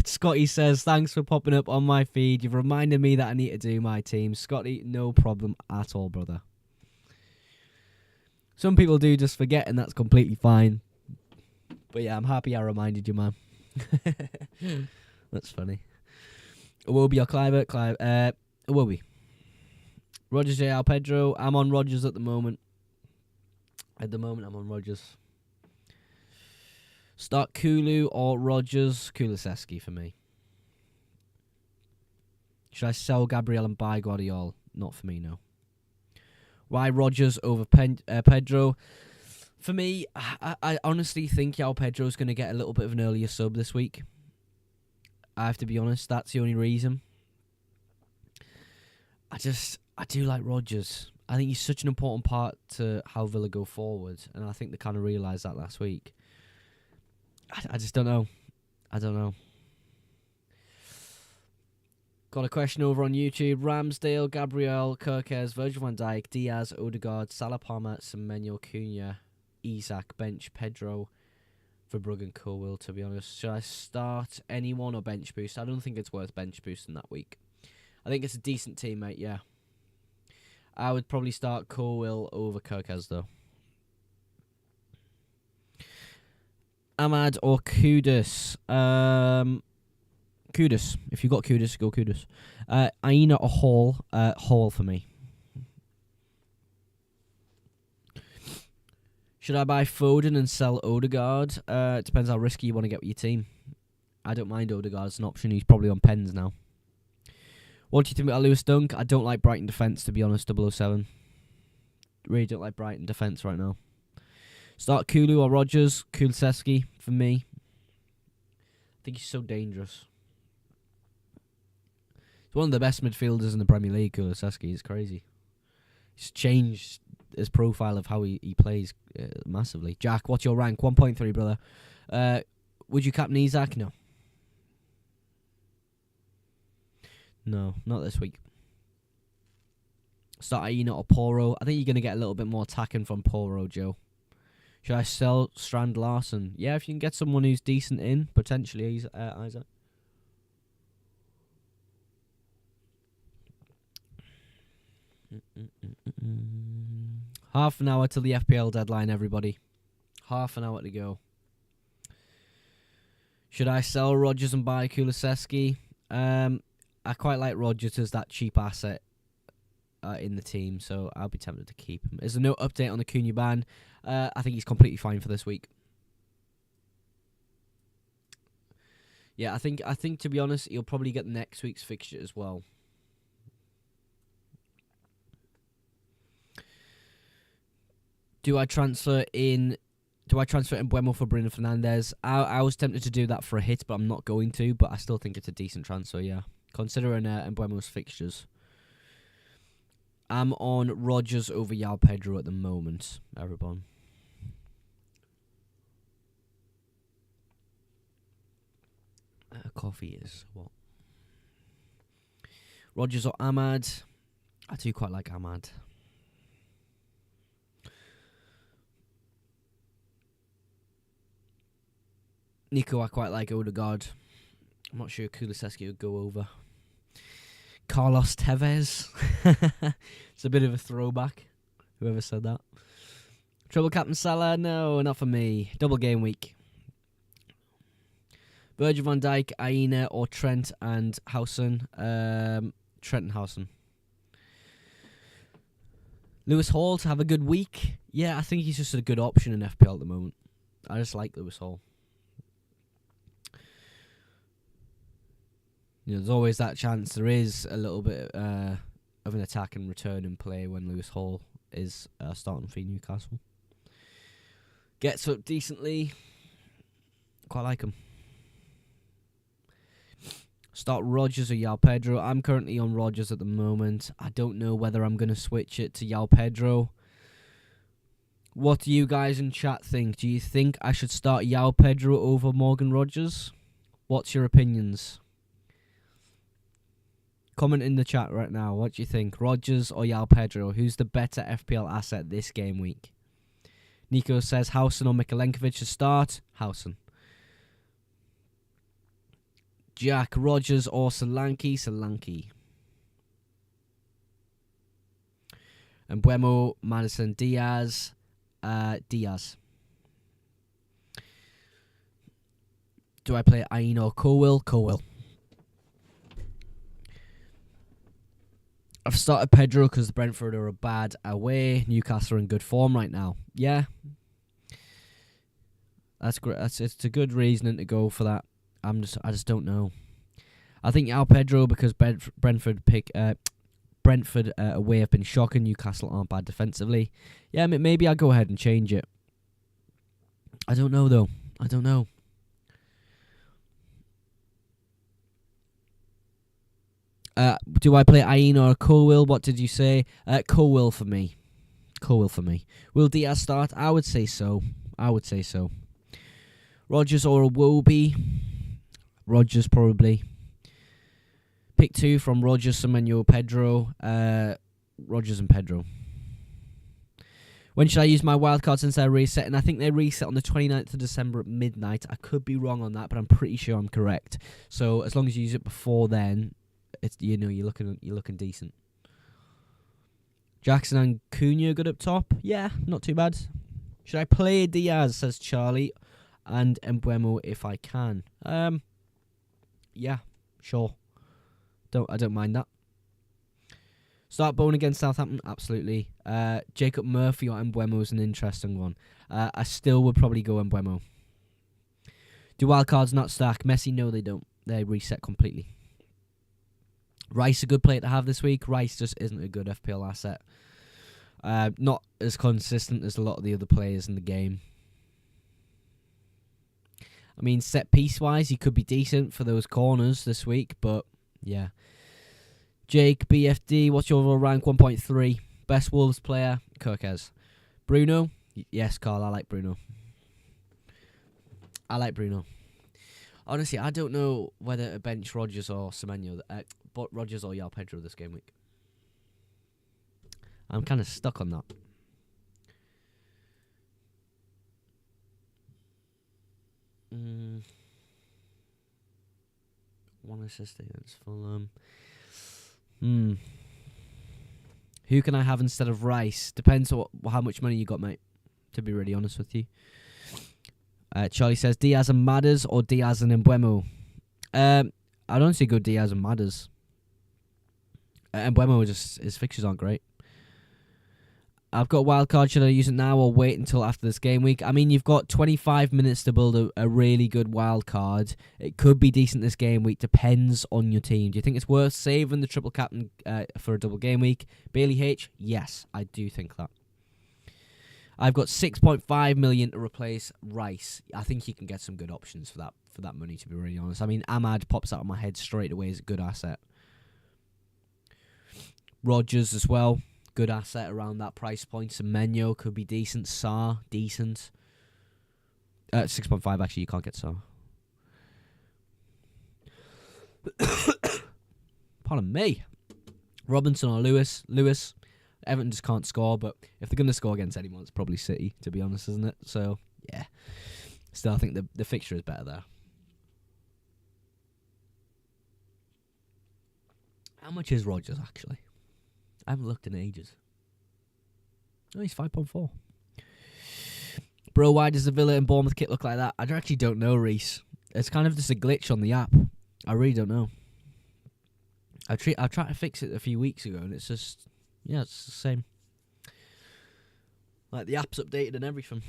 Scotty says, thanks for popping up on my feed. You've reminded me that I need to do my team. Scotty, no problem at all, brother. Some people do just forget, and that's completely fine. But yeah, I'm happy I reminded you, man. That's funny. Iwobi or Clive? Iwobi. Rogers, JL, Pedro. I'm on Rogers at the moment. I'm on Rogers. Start Kulu or Rogers. Kulusevski for me. Should I sell Gabriel and buy Guardiola? Not for me, no. Why Rogers over Pedro? For me, I honestly think João Pedro's going to get a little bit of an earlier sub this week. I have to be honest. That's the only reason. I do like Rogers. I think he's such an important part to how Villa go forward. And I think they kind of realised that last week. I just don't know. I don't know. Got a question over on YouTube. Ramsdale, Gabriel, Kirkes, Virgil van Dijk, Diaz, Odegaard, Salah, Palmer, Semenyo, Cunha, Isak, bench, Pedro, Verbruggen, Colwill, to be honest. Should I start anyone or bench boost? I don't think it's worth bench boosting that week. I think it's a decent team, mate, yeah. I would probably start Colwill over Kirkes, though. Ahmad or Kudus? Kudus. If you've got Kudus, go Kudus. Aina or Hall? Hall for me. Should I buy Foden and sell Odegaard? It depends how risky you want to get with your team. I don't mind Odegaard as an option. He's probably on pens now. What do you think about Lewis Dunk? I don't like Brighton defence, to be honest, 007. Really don't like Brighton defence right now. Start Kulu or Rogers. Kulusevski for me. I think he's so dangerous. He's one of the best midfielders in the Premier League, Kulusevski. It's crazy. He's changed his profile of how he plays massively. Jack, what's your rank? 1.3, brother. Would you captain Isak? No. No, not this week. Start Aina or Poro. I think you're going to get a little bit more attacking from Poro, Joe. Should I sell Strand Larson? Yeah, if you can get someone who's decent in, potentially, Isaac. Half an hour till the FPL deadline, everybody. Half an hour to go. Should I sell Rodgers and buy Kulusevski? I quite like Rodgers as that cheap asset in the team, so I'll be tempted to keep him. There's no update on the Cunha ban. I think he's completely fine for this week. Yeah, I think to be honest, he'll probably get next week's fixture as well. Do I transfer in Mbeumo for Bruno Fernandes? I was tempted to do that for a hit, but I'm not going to. But I still think it's a decent transfer, yeah. Considering Mbeumo's fixtures. I'm on Rodgers over João Pedro at the moment, everyone. Coffee is what? Rodgers or Ahmad? I do quite like Ahmad. Nico, I quite like Odegaard. I'm not sure Kulusevski would go over. Carlos Tevez. It's a bit of a throwback. Whoever said that. Trouble Captain Salah? No, not for me. Double game week. Virgil van Dijk, Aina, or Trent and Howson? Trent and Howson. Lewis Hall to have a good week? Yeah, I think he's just a good option in FPL at the moment. I just like Lewis Hall. You know, there's always that chance there is a little bit of an attack and return in play when Lewis Hall is starting for Newcastle. Gets up decently. Quite like him. Start Rodgers or Yao Pedro. I'm currently on Rodgers at the moment. I don't know whether I'm going to switch it to Yao Pedro. What do you guys in chat think? Do you think I should start Yao Pedro over Morgan Rodgers? What's your opinions? Comment in the chat right now. What do you think? Rodgers or Yao Pedro? Who's the better FPL asset this game week? Nico says Housen or Mikalenkovic to start. Housen. Jack, Rodgers or Solanke? Solanke. And Buemo, Madison, Diaz. Diaz. Do I play Aina or Colwill? Colwill. I've started Pedro because the Brentford are a bad away. Newcastle are in good form right now. Yeah. That's great. It's a good reasoning to go for that. I just don't know. I think Yao Pedro because Brentford away have been shocking. Newcastle aren't bad defensively. Yeah, maybe I'll go ahead and change it. I don't know though. I don't know. Do I play Aina or Colwill? What did you say? Colwill for me. Colwill for me. Will Diaz start? I would say so. Rodgers or Iwobi? Rodgers probably. Pick two from Rodgers, Semenyo, Pedro. Rodgers and Pedro. When should I use my wildcard since they're resetting? I think they reset on the 29th of December at midnight. I could be wrong on that, but I'm pretty sure I'm correct. So as long as you use it before then, it's you're looking decent. Jackson and Cunha good up top. Yeah, not too bad. Should I play Diaz? Says Charlie, and Mbuemo if I can. Yeah, sure. I don't mind that. Start Bone against Southampton, absolutely. Jacob Murphy or Mbuemo is an interesting one. I still would probably go Mbuemo. Do wildcards not stack? Messi, no, they don't. They reset completely. Rice, a good player to have this week. Rice just isn't a good FPL asset. Not as consistent as a lot of the other players in the game. I mean, set piece wise, he could be decent for those corners this week, but yeah. Jake, BFD, what's your overall rank? 1.3. Best Wolves player? Kirkes. Bruno? Yes, Carl, I like Bruno. Honestly, I don't know whether to bench Rodgers or Semenyo, but Rodgers or Yao Pedro this game week. I'm kind of stuck on that. One assist against Fulham. Who can I have instead of Rice? Depends on how much money you got, mate. To be really honest with you. Charlie says Diaz and Madders or Diaz and Mbuemo. I don't see good Diaz and Madders. Mbuemo his fixtures aren't great. I've got a wild card. Should I use it now or wait until after this game week? I mean, you've got 25 minutes to build a really good wild card. It could be decent this game week. Depends on your team. Do you think it's worth saving the triple captain for a double game week? Bailey H? Yes, I do think that. I've got 6.5 million to replace Rice. I think you can get some good options for that money, to be really honest. I mean, Ahmad pops out of my head straight away as a good asset. Rodgers as well. Good asset around that price point. Semenyo could be decent. Sarr, decent. 6.5, actually, you can't get Sarr. Pardon me. Robinson or Lewis. Everton just can't score, but if they're going to score against anyone, it's probably City, to be honest, isn't it? So, yeah. Still, I think the fixture is better there. How much is Rodgers, actually? I haven't looked in ages. Oh, he's 5.4. Bro, why does the Villa and Bournemouth kit look like that? I actually don't know, Reese. It's kind of just a glitch on the app. I really don't know. I tried to fix it a few weeks ago, and it's just... Yeah, it's the same. Like, the app's updated and everything.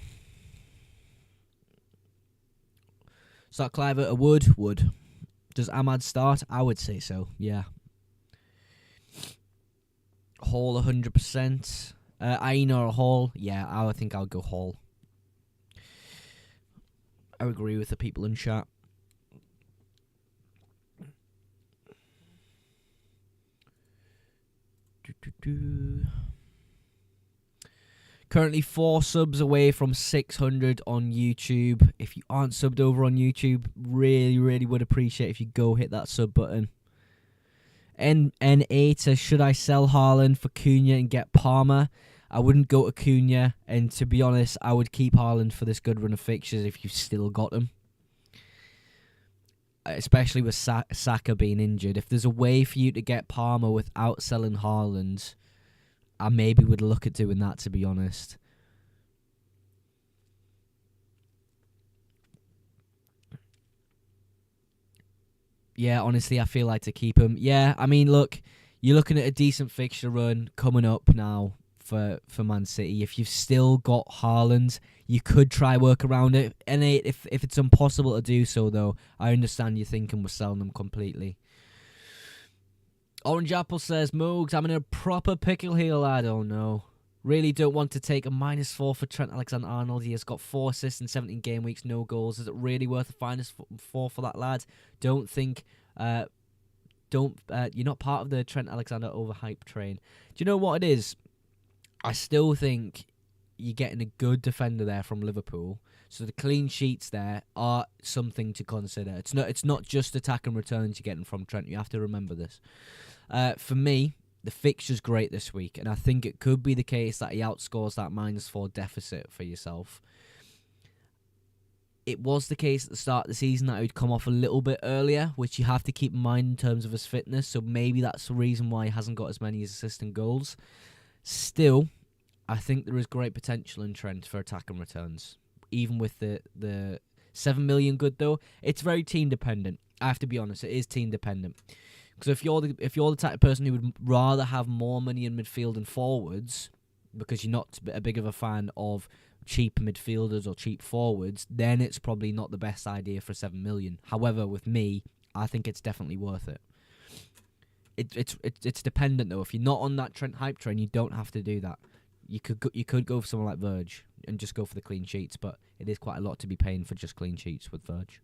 Start Cliver a Wood. Does Ahmad start? I would say so, yeah. Hall 100%. Aina or Hall? Yeah, I think I'll go Hall. I agree with the people in chat. Currently 4 subs away from 600 on YouTube. If you aren't subbed over on YouTube, really would appreciate if you go hit that sub button. N8 says, should I sell Haaland for Cunha and get Palmer? I wouldn't go to Cunha, and to be honest, I would keep Haaland for this good run of fixtures if you've still got him. Especially with Saka being injured. If there's a way for you to get Palmer without selling Haaland, I maybe would look at doing that, to be honest. Yeah, honestly, I feel like to keep him. Yeah, I mean, look, you're looking at a decent fixture run coming up now for Man City. If you've still got Haaland, you could try work around it. And if it's impossible to do so, though, I understand you're thinking we're selling them completely. Orange Apple says, Moogs, I'm in a proper pickle here, lad. Oh, no. Really don't want to take a -4 for Trent Alexander-Arnold. He has got 4 assists in 17 game weeks, no goals. Is it really worth a -4 for that lad? Don't think... you're not part of the Trent Alexander overhype train. Do you know what it is? I still think you're getting a good defender there from Liverpool. So the clean sheets there are something to consider. It's not just attack and returns you're getting from Trent. You have to remember this. For me, the fixture's great this week, and I think it could be the case that he outscores that -4 deficit for yourself. It was the case at the start of the season that he would come off a little bit earlier, which you have to keep in mind in terms of his fitness, so maybe that's the reason why he hasn't got as many assists and goals. Still, I think there is great potential in Trent for attack and returns. Even with the 7 million good, though, it's very team dependent. I have to be honest, it is team dependent. Because if you're the type of person who would rather have more money in midfield and forwards, because you're not a big of a fan of cheap midfielders or cheap forwards, then it's probably not the best idea for 7 million. However, with me, I think it's definitely worth it. It's dependent though. If you're not on that Trent hype train, you don't have to do that. You could go for someone like Verge and just go for the clean sheets, but it is quite a lot to be paying for just clean sheets with Verge.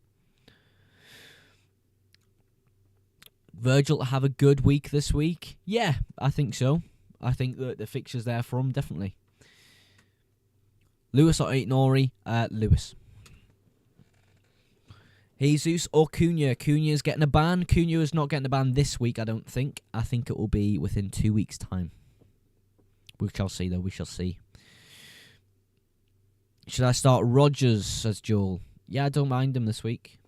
Virgil have a good week this week? Yeah, I think so. I think that the fixture's there for him, definitely. Lewis or Nori? Lewis. Jesus or Cunha? Cunha's getting a ban. Cunha is not getting a ban this week, I don't think. I think it will be within 2 weeks' time. We shall see, though. We shall see. Should I start Rodgers, says Joel? Yeah, I don't mind him this week.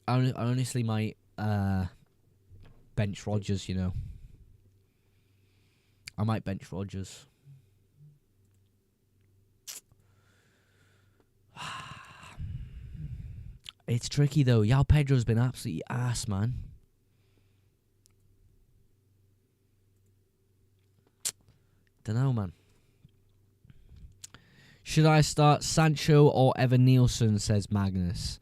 I honestly might bench Rodgers, you know. I might bench Rodgers. It's tricky, though. João Pedro's been absolutely ass, man. Dunno, man. Should I start Sancho or Evan Nielsen, says Magnus.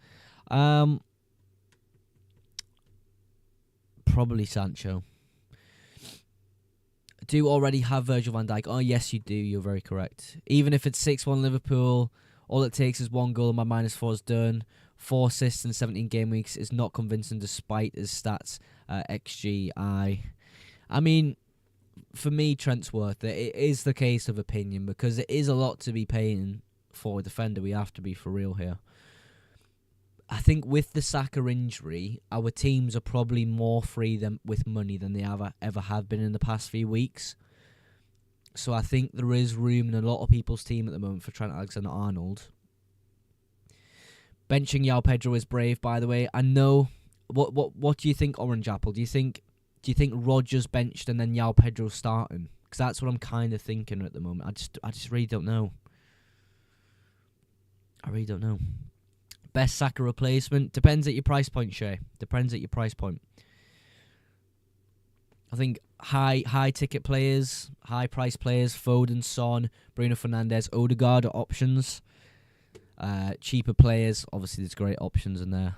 Probably Sancho. Do you already have Virgil van Dijk? Oh, yes, you do. You're very correct. Even if it's 6-1 Liverpool, all it takes is 1 goal and my -4 is done. 4 assists in 17 game weeks is not convincing despite his stats. XGI. I mean, for me, Trent's worth it. It is the case of opinion because it is a lot to be paying for a defender. We have to be for real here. I think with the Saka injury, our teams are probably more free with money than they ever have been in the past few weeks. So I think there is room in a lot of people's team at the moment for Trent Alexander-Arnold. Benching João Pedro is brave, by the way. I know. What do you think, Orange Apple? Do you think Rodgers benched and then João Pedro starting? Because that's what I'm kind of thinking at the moment. I just really don't know. I really don't know. Best Saka replacement? Depends at your price point, Shay. Depends at your price point. I think high ticket players, high price players, Foden, Son, Bruno Fernandes, Odegaard are options. Cheaper players, obviously there's great options in there.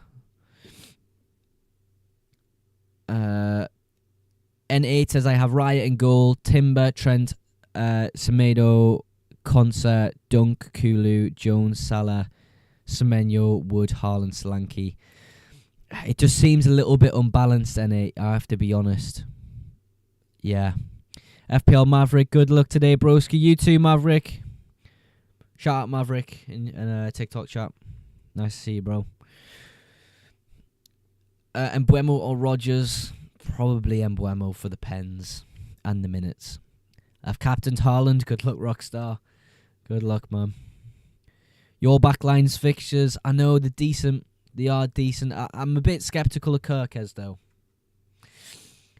N8 says I have Riot in goal, Timber, Trent, Semedo, Concert, Dunk, Kulu, Jones, Salah, Semenyo, Wood, Haaland, Solanke. It just seems a little bit unbalanced, I have to be honest. Yeah. FPL Maverick, good luck today, broski. You too, Maverick. Shout out Maverick in TikTok chat. Nice to see you, bro. Embuemo or Rodgers? Probably Embuemo for the pens and the minutes. I've captained Haaland. Good luck, Rockstar. Good luck, man. Your backline's fixtures, I know they're decent. They are decent. I'm a bit sceptical of Kirkes, though.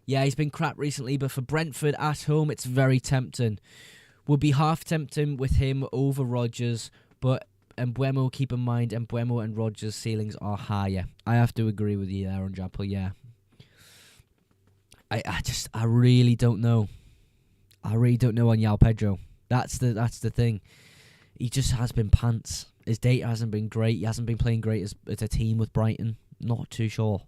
Yeah, he's been crap recently, but for Brentford at home, it's very tempting. Would be half tempting with him over Rodgers, but Embuemo, keep in mind, Embuemo and Rodgers' ceilings are higher. I have to agree with you there on Jappel, yeah. I really don't know. I really don't know on João Pedro. That's the thing. He just has been pants. His data hasn't been great. He hasn't been playing great as a team with Brighton. Not too sure.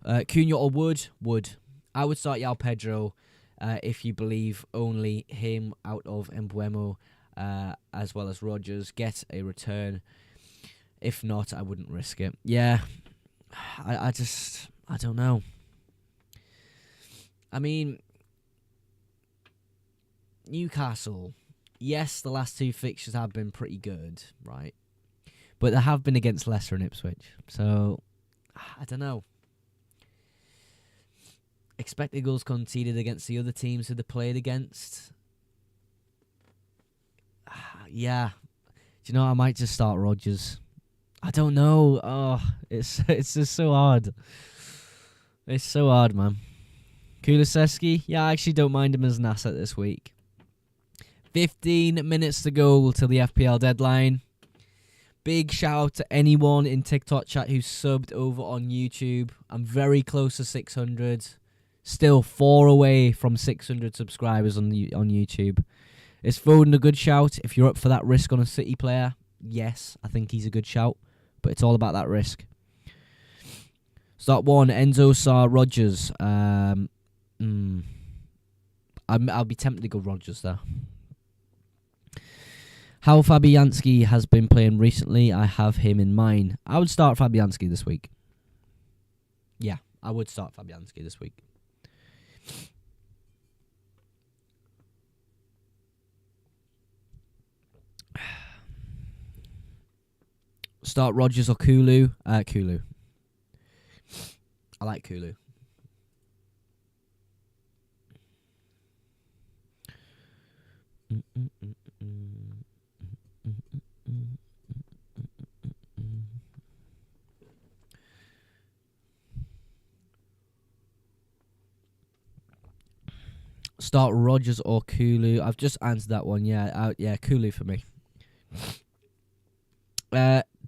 Cunha or Wood? Wood. I would start João Pedro if you believe only him out of Embuemo as well as Rodgers. Get a return. If not, I wouldn't risk it. Yeah. I don't know. I mean, Newcastle, yes, the last two fixtures have been pretty good, right? But they have been against Leicester and Ipswich. So, I don't know. Expected goals conceded against the other teams who they played against. Yeah. Do you know, I might just start Rodgers. I don't know. Oh, it's just so hard. It's so hard, man. Kulusevski, yeah, I actually don't mind him as an asset this week. 15 minutes to go till the FPL deadline. Big shout out to anyone in TikTok chat who's subbed over on YouTube. I'm very close to 600. Still 4 away from 600 subscribers on YouTube. Is Foden a good shout? If you're up for that risk on a City player, yes, I think he's a good shout. But it's all about that risk. Start 1, Enzo, Sarr, Rodgers. I'll be tempted to go Rodgers there. How Fabianski has been playing recently, I have him in mind. I would start Fabianski this week. Yeah, I would start Fabianski this week. Start Rodgers or Kulu? Kulu. I like Kulu. Start Rodgers or Kulu. I've just answered that one. Yeah, Kulu for me.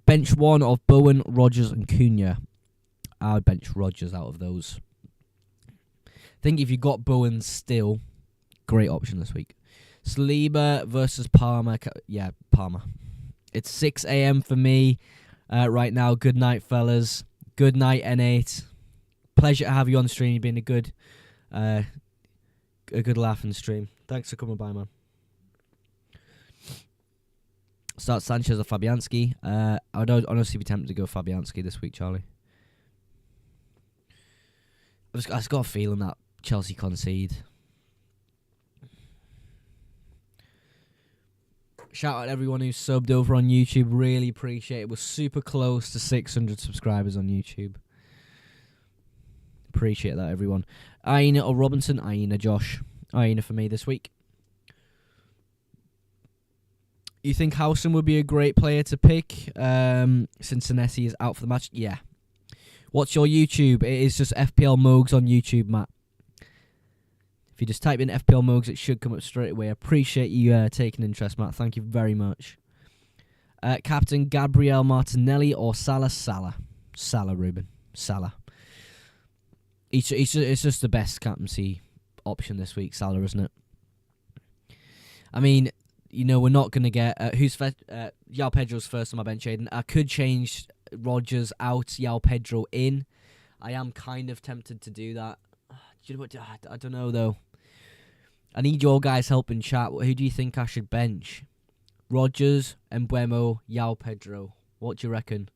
Bench 1 of Bowen, Rodgers and Cunha. I would bench Rodgers out of those. I think if you got Bowen still, great option this week. Saliba versus Palmer. Yeah, Palmer. It's 6 a.m. for me right now. Good night, fellas. Good night, N8. Pleasure to have you on stream. You've been a good laughing stream. Thanks for coming by, man. Start Sanchez or Fabianski. I would honestly be tempted to go Fabianski this week, Charlie. I've just got a feeling that Chelsea concede. Shout out everyone who subbed over on YouTube. Really appreciate it. We're super close to 600 subscribers on YouTube. Appreciate that, everyone. Aina or Robinson? Aina, Josh. Aina for me this week. You think Howson would be a great player to pick since Senesi is out for the match? Yeah. What's your YouTube? It is just FPL Mogs on YouTube, Matt. If you just type in FPL Mogs, it should come up straight away. I appreciate you taking interest, Matt. Thank you very much. Captain Gabriel Martinelli or Salah? Salah. Salah, Ruben. Salah. It's just the best captaincy option this week, Salah, isn't it? I mean, you know, we're not going to get... João Pedro's first on my bench, Aiden. I could change Rodgers out, João Pedro in. I am kind of tempted to do that. I don't know, though. I need your guys' help in chat. Who do you think I should bench? Rodgers, Mbeumo, Yao Pedro. What do you reckon?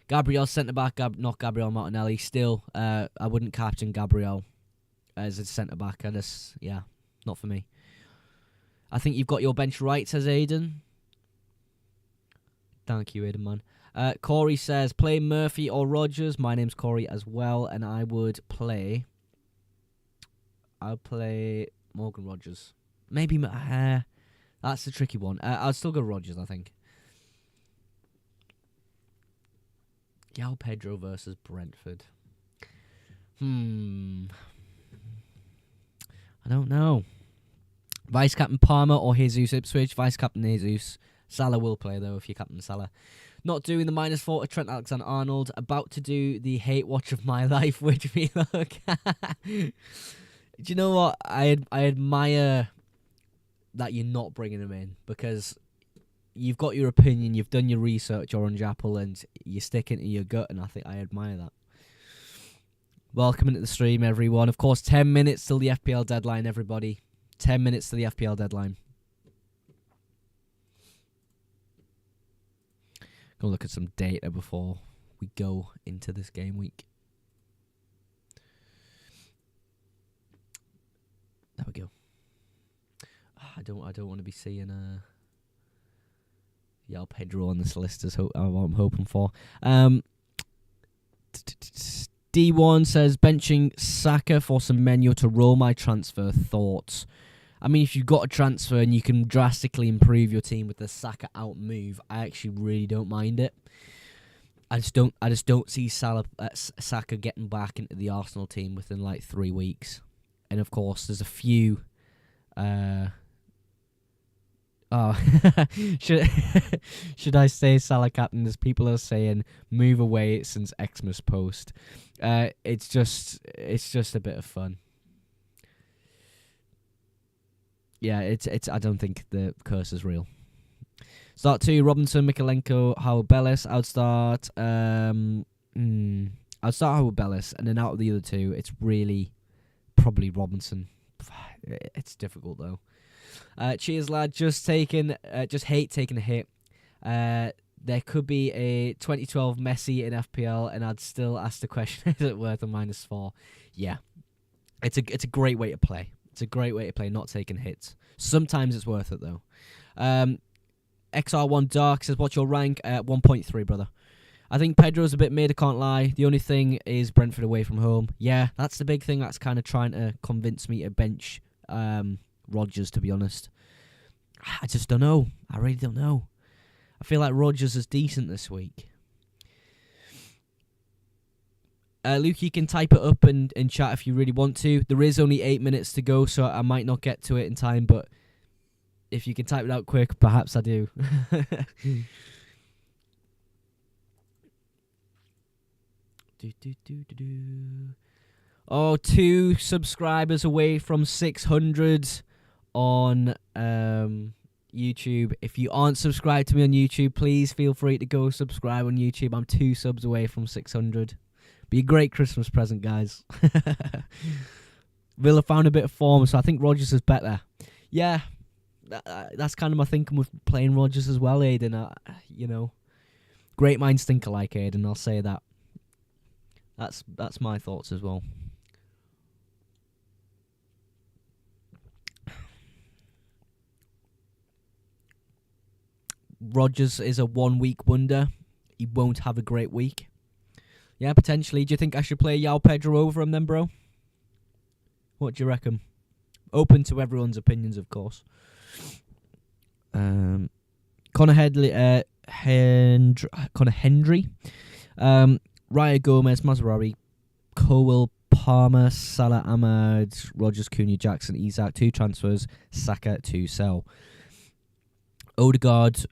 Gabriel centre-back, not Gabriel Martinelli. Still, I wouldn't captain Gabriel as a centre-back. Not for me. I think you've got your bench right, says Aiden. Thank you, Aiden, man. Corey says, play Murphy or Rodgers. My name's Corey as well, and I'll play Morgan Rodgers. Maybe, that's the tricky one. I'll still go Rodgers, I think. Yao Pedro versus Brentford. I don't know. Vice Captain Palmer or Jesus Ipswich? Vice Captain Jesus. Salah will play, though, if you're Captain Salah. Not doing the -4 to Trent Alexander-Arnold. About to do the hate watch of my life. Wish me luck. Do you know what? I admire that you're not bringing him in, because you've got your opinion, you've done your research, Orange Apple, and you're sticking to your gut, and I think I admire that. Welcome into the stream, everyone. Of course, 10 minutes till the FPL deadline, everybody. 10 minutes to the FPL deadline. Gonna look at some data before we go into this game week. There we go. I don't want to be seeing Yao Pedro on this list is what I'm hoping for. D1 says, benching Saka for Semenyo to roll my transfer. Thoughts? I mean, if you've got a transfer and you can drastically improve your team with the Saka out move, I actually really don't mind it. I just don't see Saka getting back into the Arsenal team within like 3 weeks. And of course, there's a few. Should I say Salah captain? As people are saying, move away since Xmas post. It's just a bit of fun. Yeah, it's. I don't think the curse is real. Start 2, Robinson, Mikalenko, Howard Bellis. I'd start Howard Bellis, and then out of the other 2, it's really probably Robinson. It's difficult though. Cheers, lad. Just hate taking a hit. There could be a 2012 Messi in FPL, and I'd still ask the question: is it worth a -4? Yeah, it's a great way to play. It's a great way to play, not taking hits. Sometimes it's worth it though. XR1 Dark says, "What's your rank?" 1.3, brother. I think Pedro's a bit mid, I can't lie. The only thing is Brentford away from home. Yeah, that's the big thing that's kind of trying to convince me to bench Rodgers, to be honest. I just don't know. I really don't know. I feel like Rodgers is decent this week. Luke, you can type it up and chat if you really want to. There is only 8 minutes to go, so I might not get to it in time, but if you can type it out quick, perhaps I do. Oh, 2 subscribers away from 600 on YouTube. If you aren't subscribed to me on YouTube, please feel free to go subscribe on YouTube. I'm 2 subs away from 600. Be a great Christmas present, guys. Villa found a bit of form, so I think Rodgers is better. Yeah, that's kind of my thinking with playing Rodgers as well, Aiden. Great minds think alike, Aiden. I'll say that. That's my thoughts as well. Rodgers is a 1-week wonder. He won't have a great week. Yeah, potentially. Do you think I should play Yao Pedro over him then, bro? What do you reckon? Open to everyone's opinions, of course. Connor Hendry. Raya Gomez, Maserati, Cowell, Palmer, Salah, Ahmad, Rodgers, Cunha, Jackson, Isak, 2 transfers, Saka, 2 sell. Odegaard,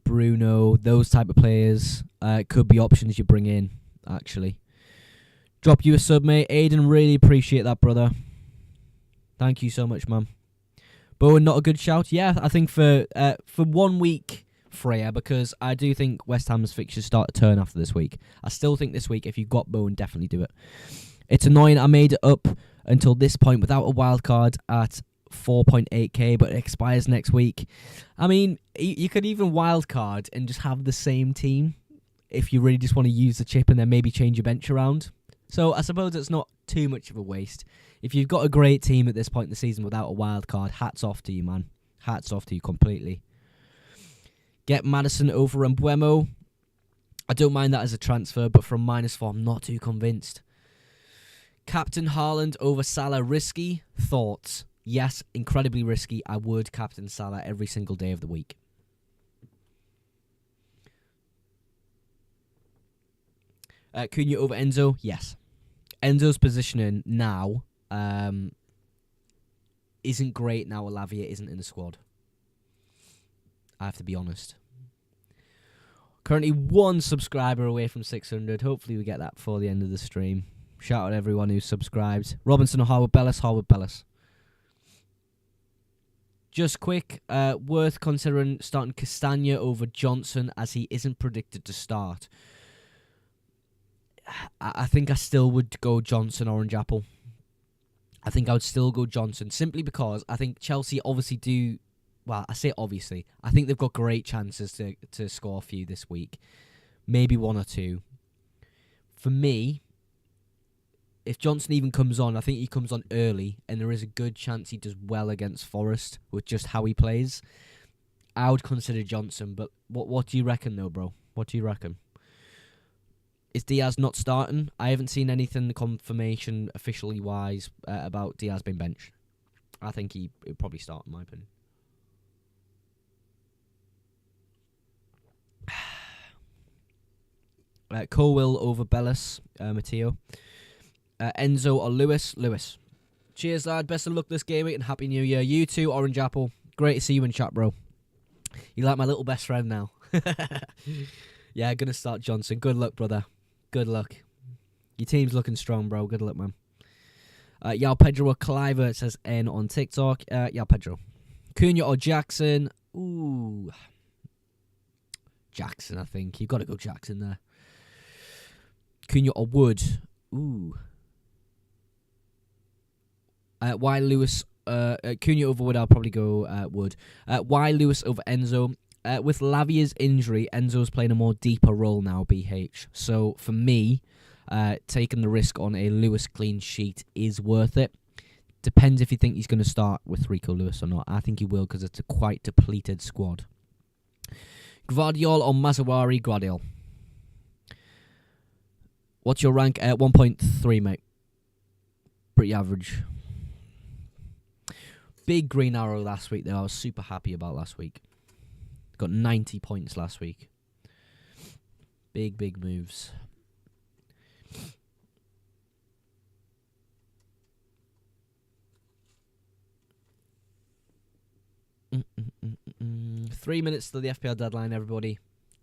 Bruno, those type of players could be options you bring in, actually. Drop you a sub, mate. Aiden, really appreciate that, brother. Thank you so much, man. Bowen, not a good shout. Yeah, I think for 1 week, Freya, because I do think West Ham's fixtures start to turn after this week. I still think this week, if you've got Bowen, definitely do it. It's annoying. I made it up until this point without a wild card at 4.8k, but it expires next week. I mean, you could even wild card and just have the same team if you really just want to use the chip and then maybe change your bench around. So I suppose it's not too much of a waste. If you've got a great team at this point in the season without a wild card, hats off to you, man. Hats off to you completely. Get Maddison over Mbuemo. I don't mind that as a transfer, but from -4, I'm not too convinced. Captain Haaland over Salah, risky? Thoughts? Yes, incredibly risky. I would captain Salah every single day of the week. Cunha over Enzo? Yes. Enzo's positioning now isn't great now Lavia isn't in the squad. I have to be honest. Currently 1 subscriber away from 600. Hopefully we get that before the end of the stream. Shout out everyone who's subscribed. Robinson or Harwood Bellis? Harwood Bellis. Just quick, worth considering starting Castagna over Johnson as he isn't predicted to start. I think I still would go Johnson, Orange Apple. I think I would still go Johnson, simply because I think Chelsea obviously do... Well, I say obviously. I think they've got great chances to score a few this week. Maybe 1 or 2. For me, if Johnson even comes on, I think he comes on early, and there is a good chance he does well against Forest with just how he plays. I would consider Johnson, but what do you reckon, though, bro? What do you reckon? Is Diaz not starting? I haven't seen anything, the confirmation officially wise about Diaz being benched. I think he'll probably start, in my opinion. Colwill over Bellis, Matteo. Enzo or Lewis? Lewis. Cheers, lad. Best of luck this game week and Happy New Year. You too, Orange Apple. Great to see you in chat, bro. You like my little best friend now. Yeah, gonna start Johnson. Good luck, brother. Good luck. Your team's looking strong, bro. Good luck, man. Yao Pedro or Cliver, it says N on TikTok. Yao Pedro. Cunha or Jackson? Ooh. Jackson, I think. You've got to go Jackson there. Cunha or Wood? Ooh. Why Lewis? Cunha over Wood, I'll probably go Wood. Why Lewis over Enzo? With Lavia's injury, Enzo's playing a more deeper role now, BH. So, for me, taking the risk on a Lewis clean sheet is worth it. Depends if you think he's going to start with Rico Lewis or not. I think he will because it's a quite depleted squad. Gvardiol or Mazawari? Gvardiol. What's your rank? 1.3, mate. Pretty average. Big green arrow last week, though. I was super happy about last week. Got 90 points last week. Big moves. Mm. 3 minutes to the FPL deadline, everybody.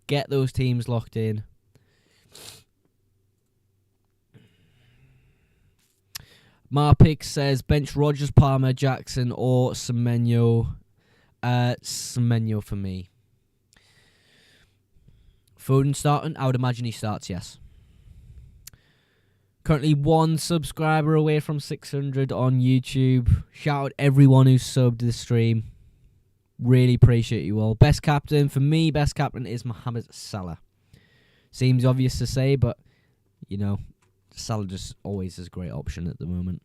Get those teams locked in. Marpix says bench Rogers, Palmer, Jackson, or Semenyo. Semenyo for me. Foden starting? I would imagine he starts, yes. Currently 1 subscriber away from 600 on YouTube. Shout out everyone who's subbed this stream. Really appreciate you all. Best captain, for me, best captain is Mohamed Salah. Seems obvious to say, but, you know, Salah just always is a great option at the moment.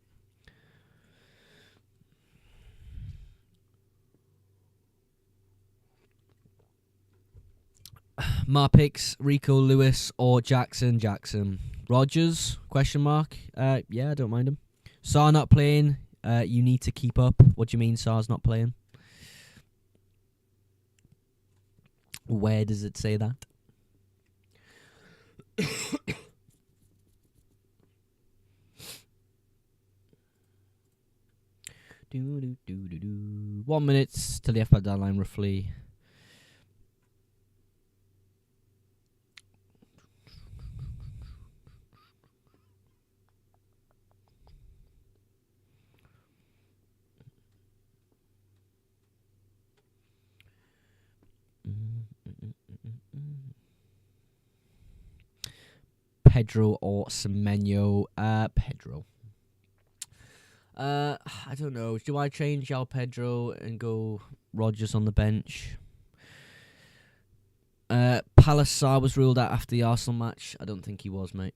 Marpix, Rico Lewis, or Jackson? Jackson. Rogers? Question mark. Yeah, I don't mind him. Sar not playing. You need to keep up. What do you mean Sar's not playing? Where does it say that? Do. 1 minute till the FPL deadline, roughly. Pedro or Semenyo? Pedro. I don't know. Do I change João Pedro and go Rodgers on the bench? Palace was ruled out after the Arsenal match. I don't think he was, mate.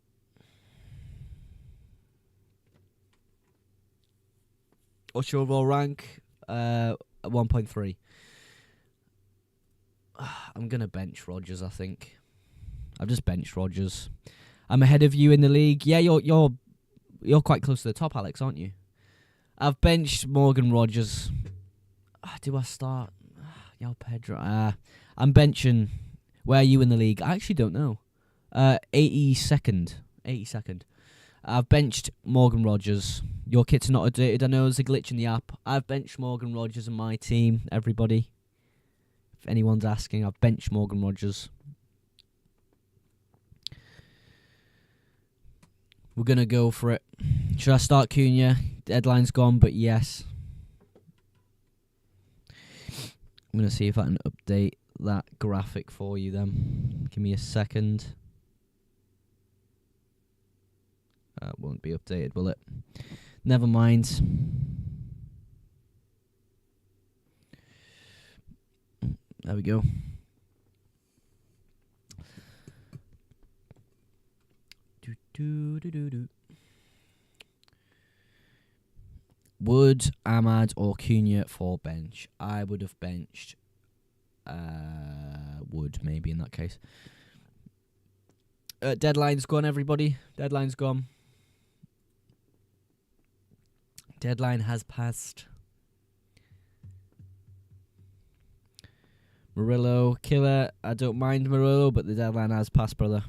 What's your overall rank? 1.3. I'm gonna bench Rodgers, I think. I've just benched Rodgers. I'm ahead of you in the league. Yeah, you're quite close to the top, Alex, aren't you? I've benched Morgan Rodgers. Do I start? João Pedro. I'm benching. Where are you in the league? I actually don't know. 82nd. 82nd. I've benched Morgan Rodgers. Your kit's not updated. I know there's a glitch in the app. I've benched Morgan Rodgers in my team, everybody. If anyone's asking, I've benched Morgan Rodgers. We're going to go for it. Should I start Cunha? Deadline's gone, but yes. I'm going to see if I can update that graphic for you then. Give me a second. Won't be updated, will it? Never mind. There we go. Wood, Ahmad, or Cunha for bench? I would have benched Wood, maybe, in that case. Deadline's gone, everybody. Deadline's gone. Deadline has passed. Murillo, killer. I don't mind Murillo, but the deadline has passed, brother.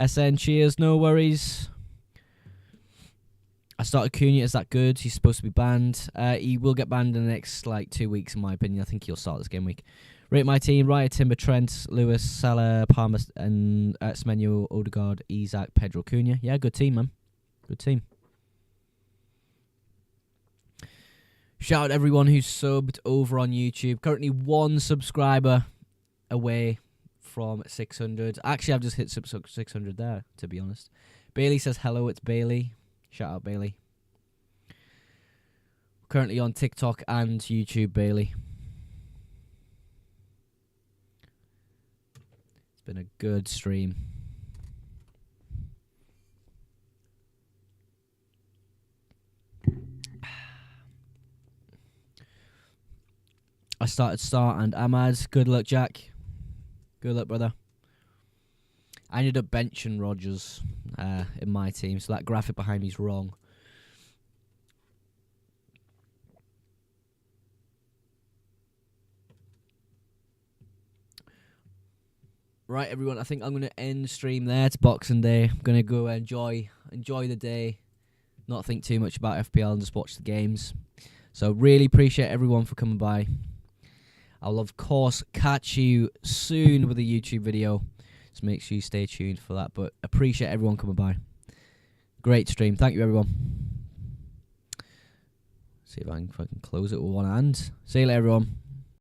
SN, cheers, no worries. I started Cunha. Is that good? He's supposed to be banned. He will get banned in the next 2 weeks, in my opinion. I think he'll start this game week. Rate my team: Raya, Timber, Trent, Lewis, Salah, Palmer, and Semenyo, Odegaard, Isak, Pedro, Cunha. Yeah, good team, man. Good team. Shout out everyone who's subbed over on YouTube. Currently 1 subscriber away from 600. Actually, I've just hit 600 there, to be honest. Bailey says hello, it's Bailey. Shout out, Bailey. Currently on TikTok and YouTube, Bailey. It's been a good stream. I started Star and Ahmad. Good luck, Jack. Good luck, brother. I ended up benching Rodgers in my team, so that graphic behind me is wrong. Right, everyone, I think I'm going to end the stream there. It's Boxing Day. I'm going to go enjoy the day, not think too much about FPL and just watch the games. So really appreciate everyone for coming by. I'll, of course, catch you soon with a YouTube video. So make sure you stay tuned for that. But appreciate everyone coming by. Great stream. Thank you, everyone. See if I can close it with one hand. See you later, everyone.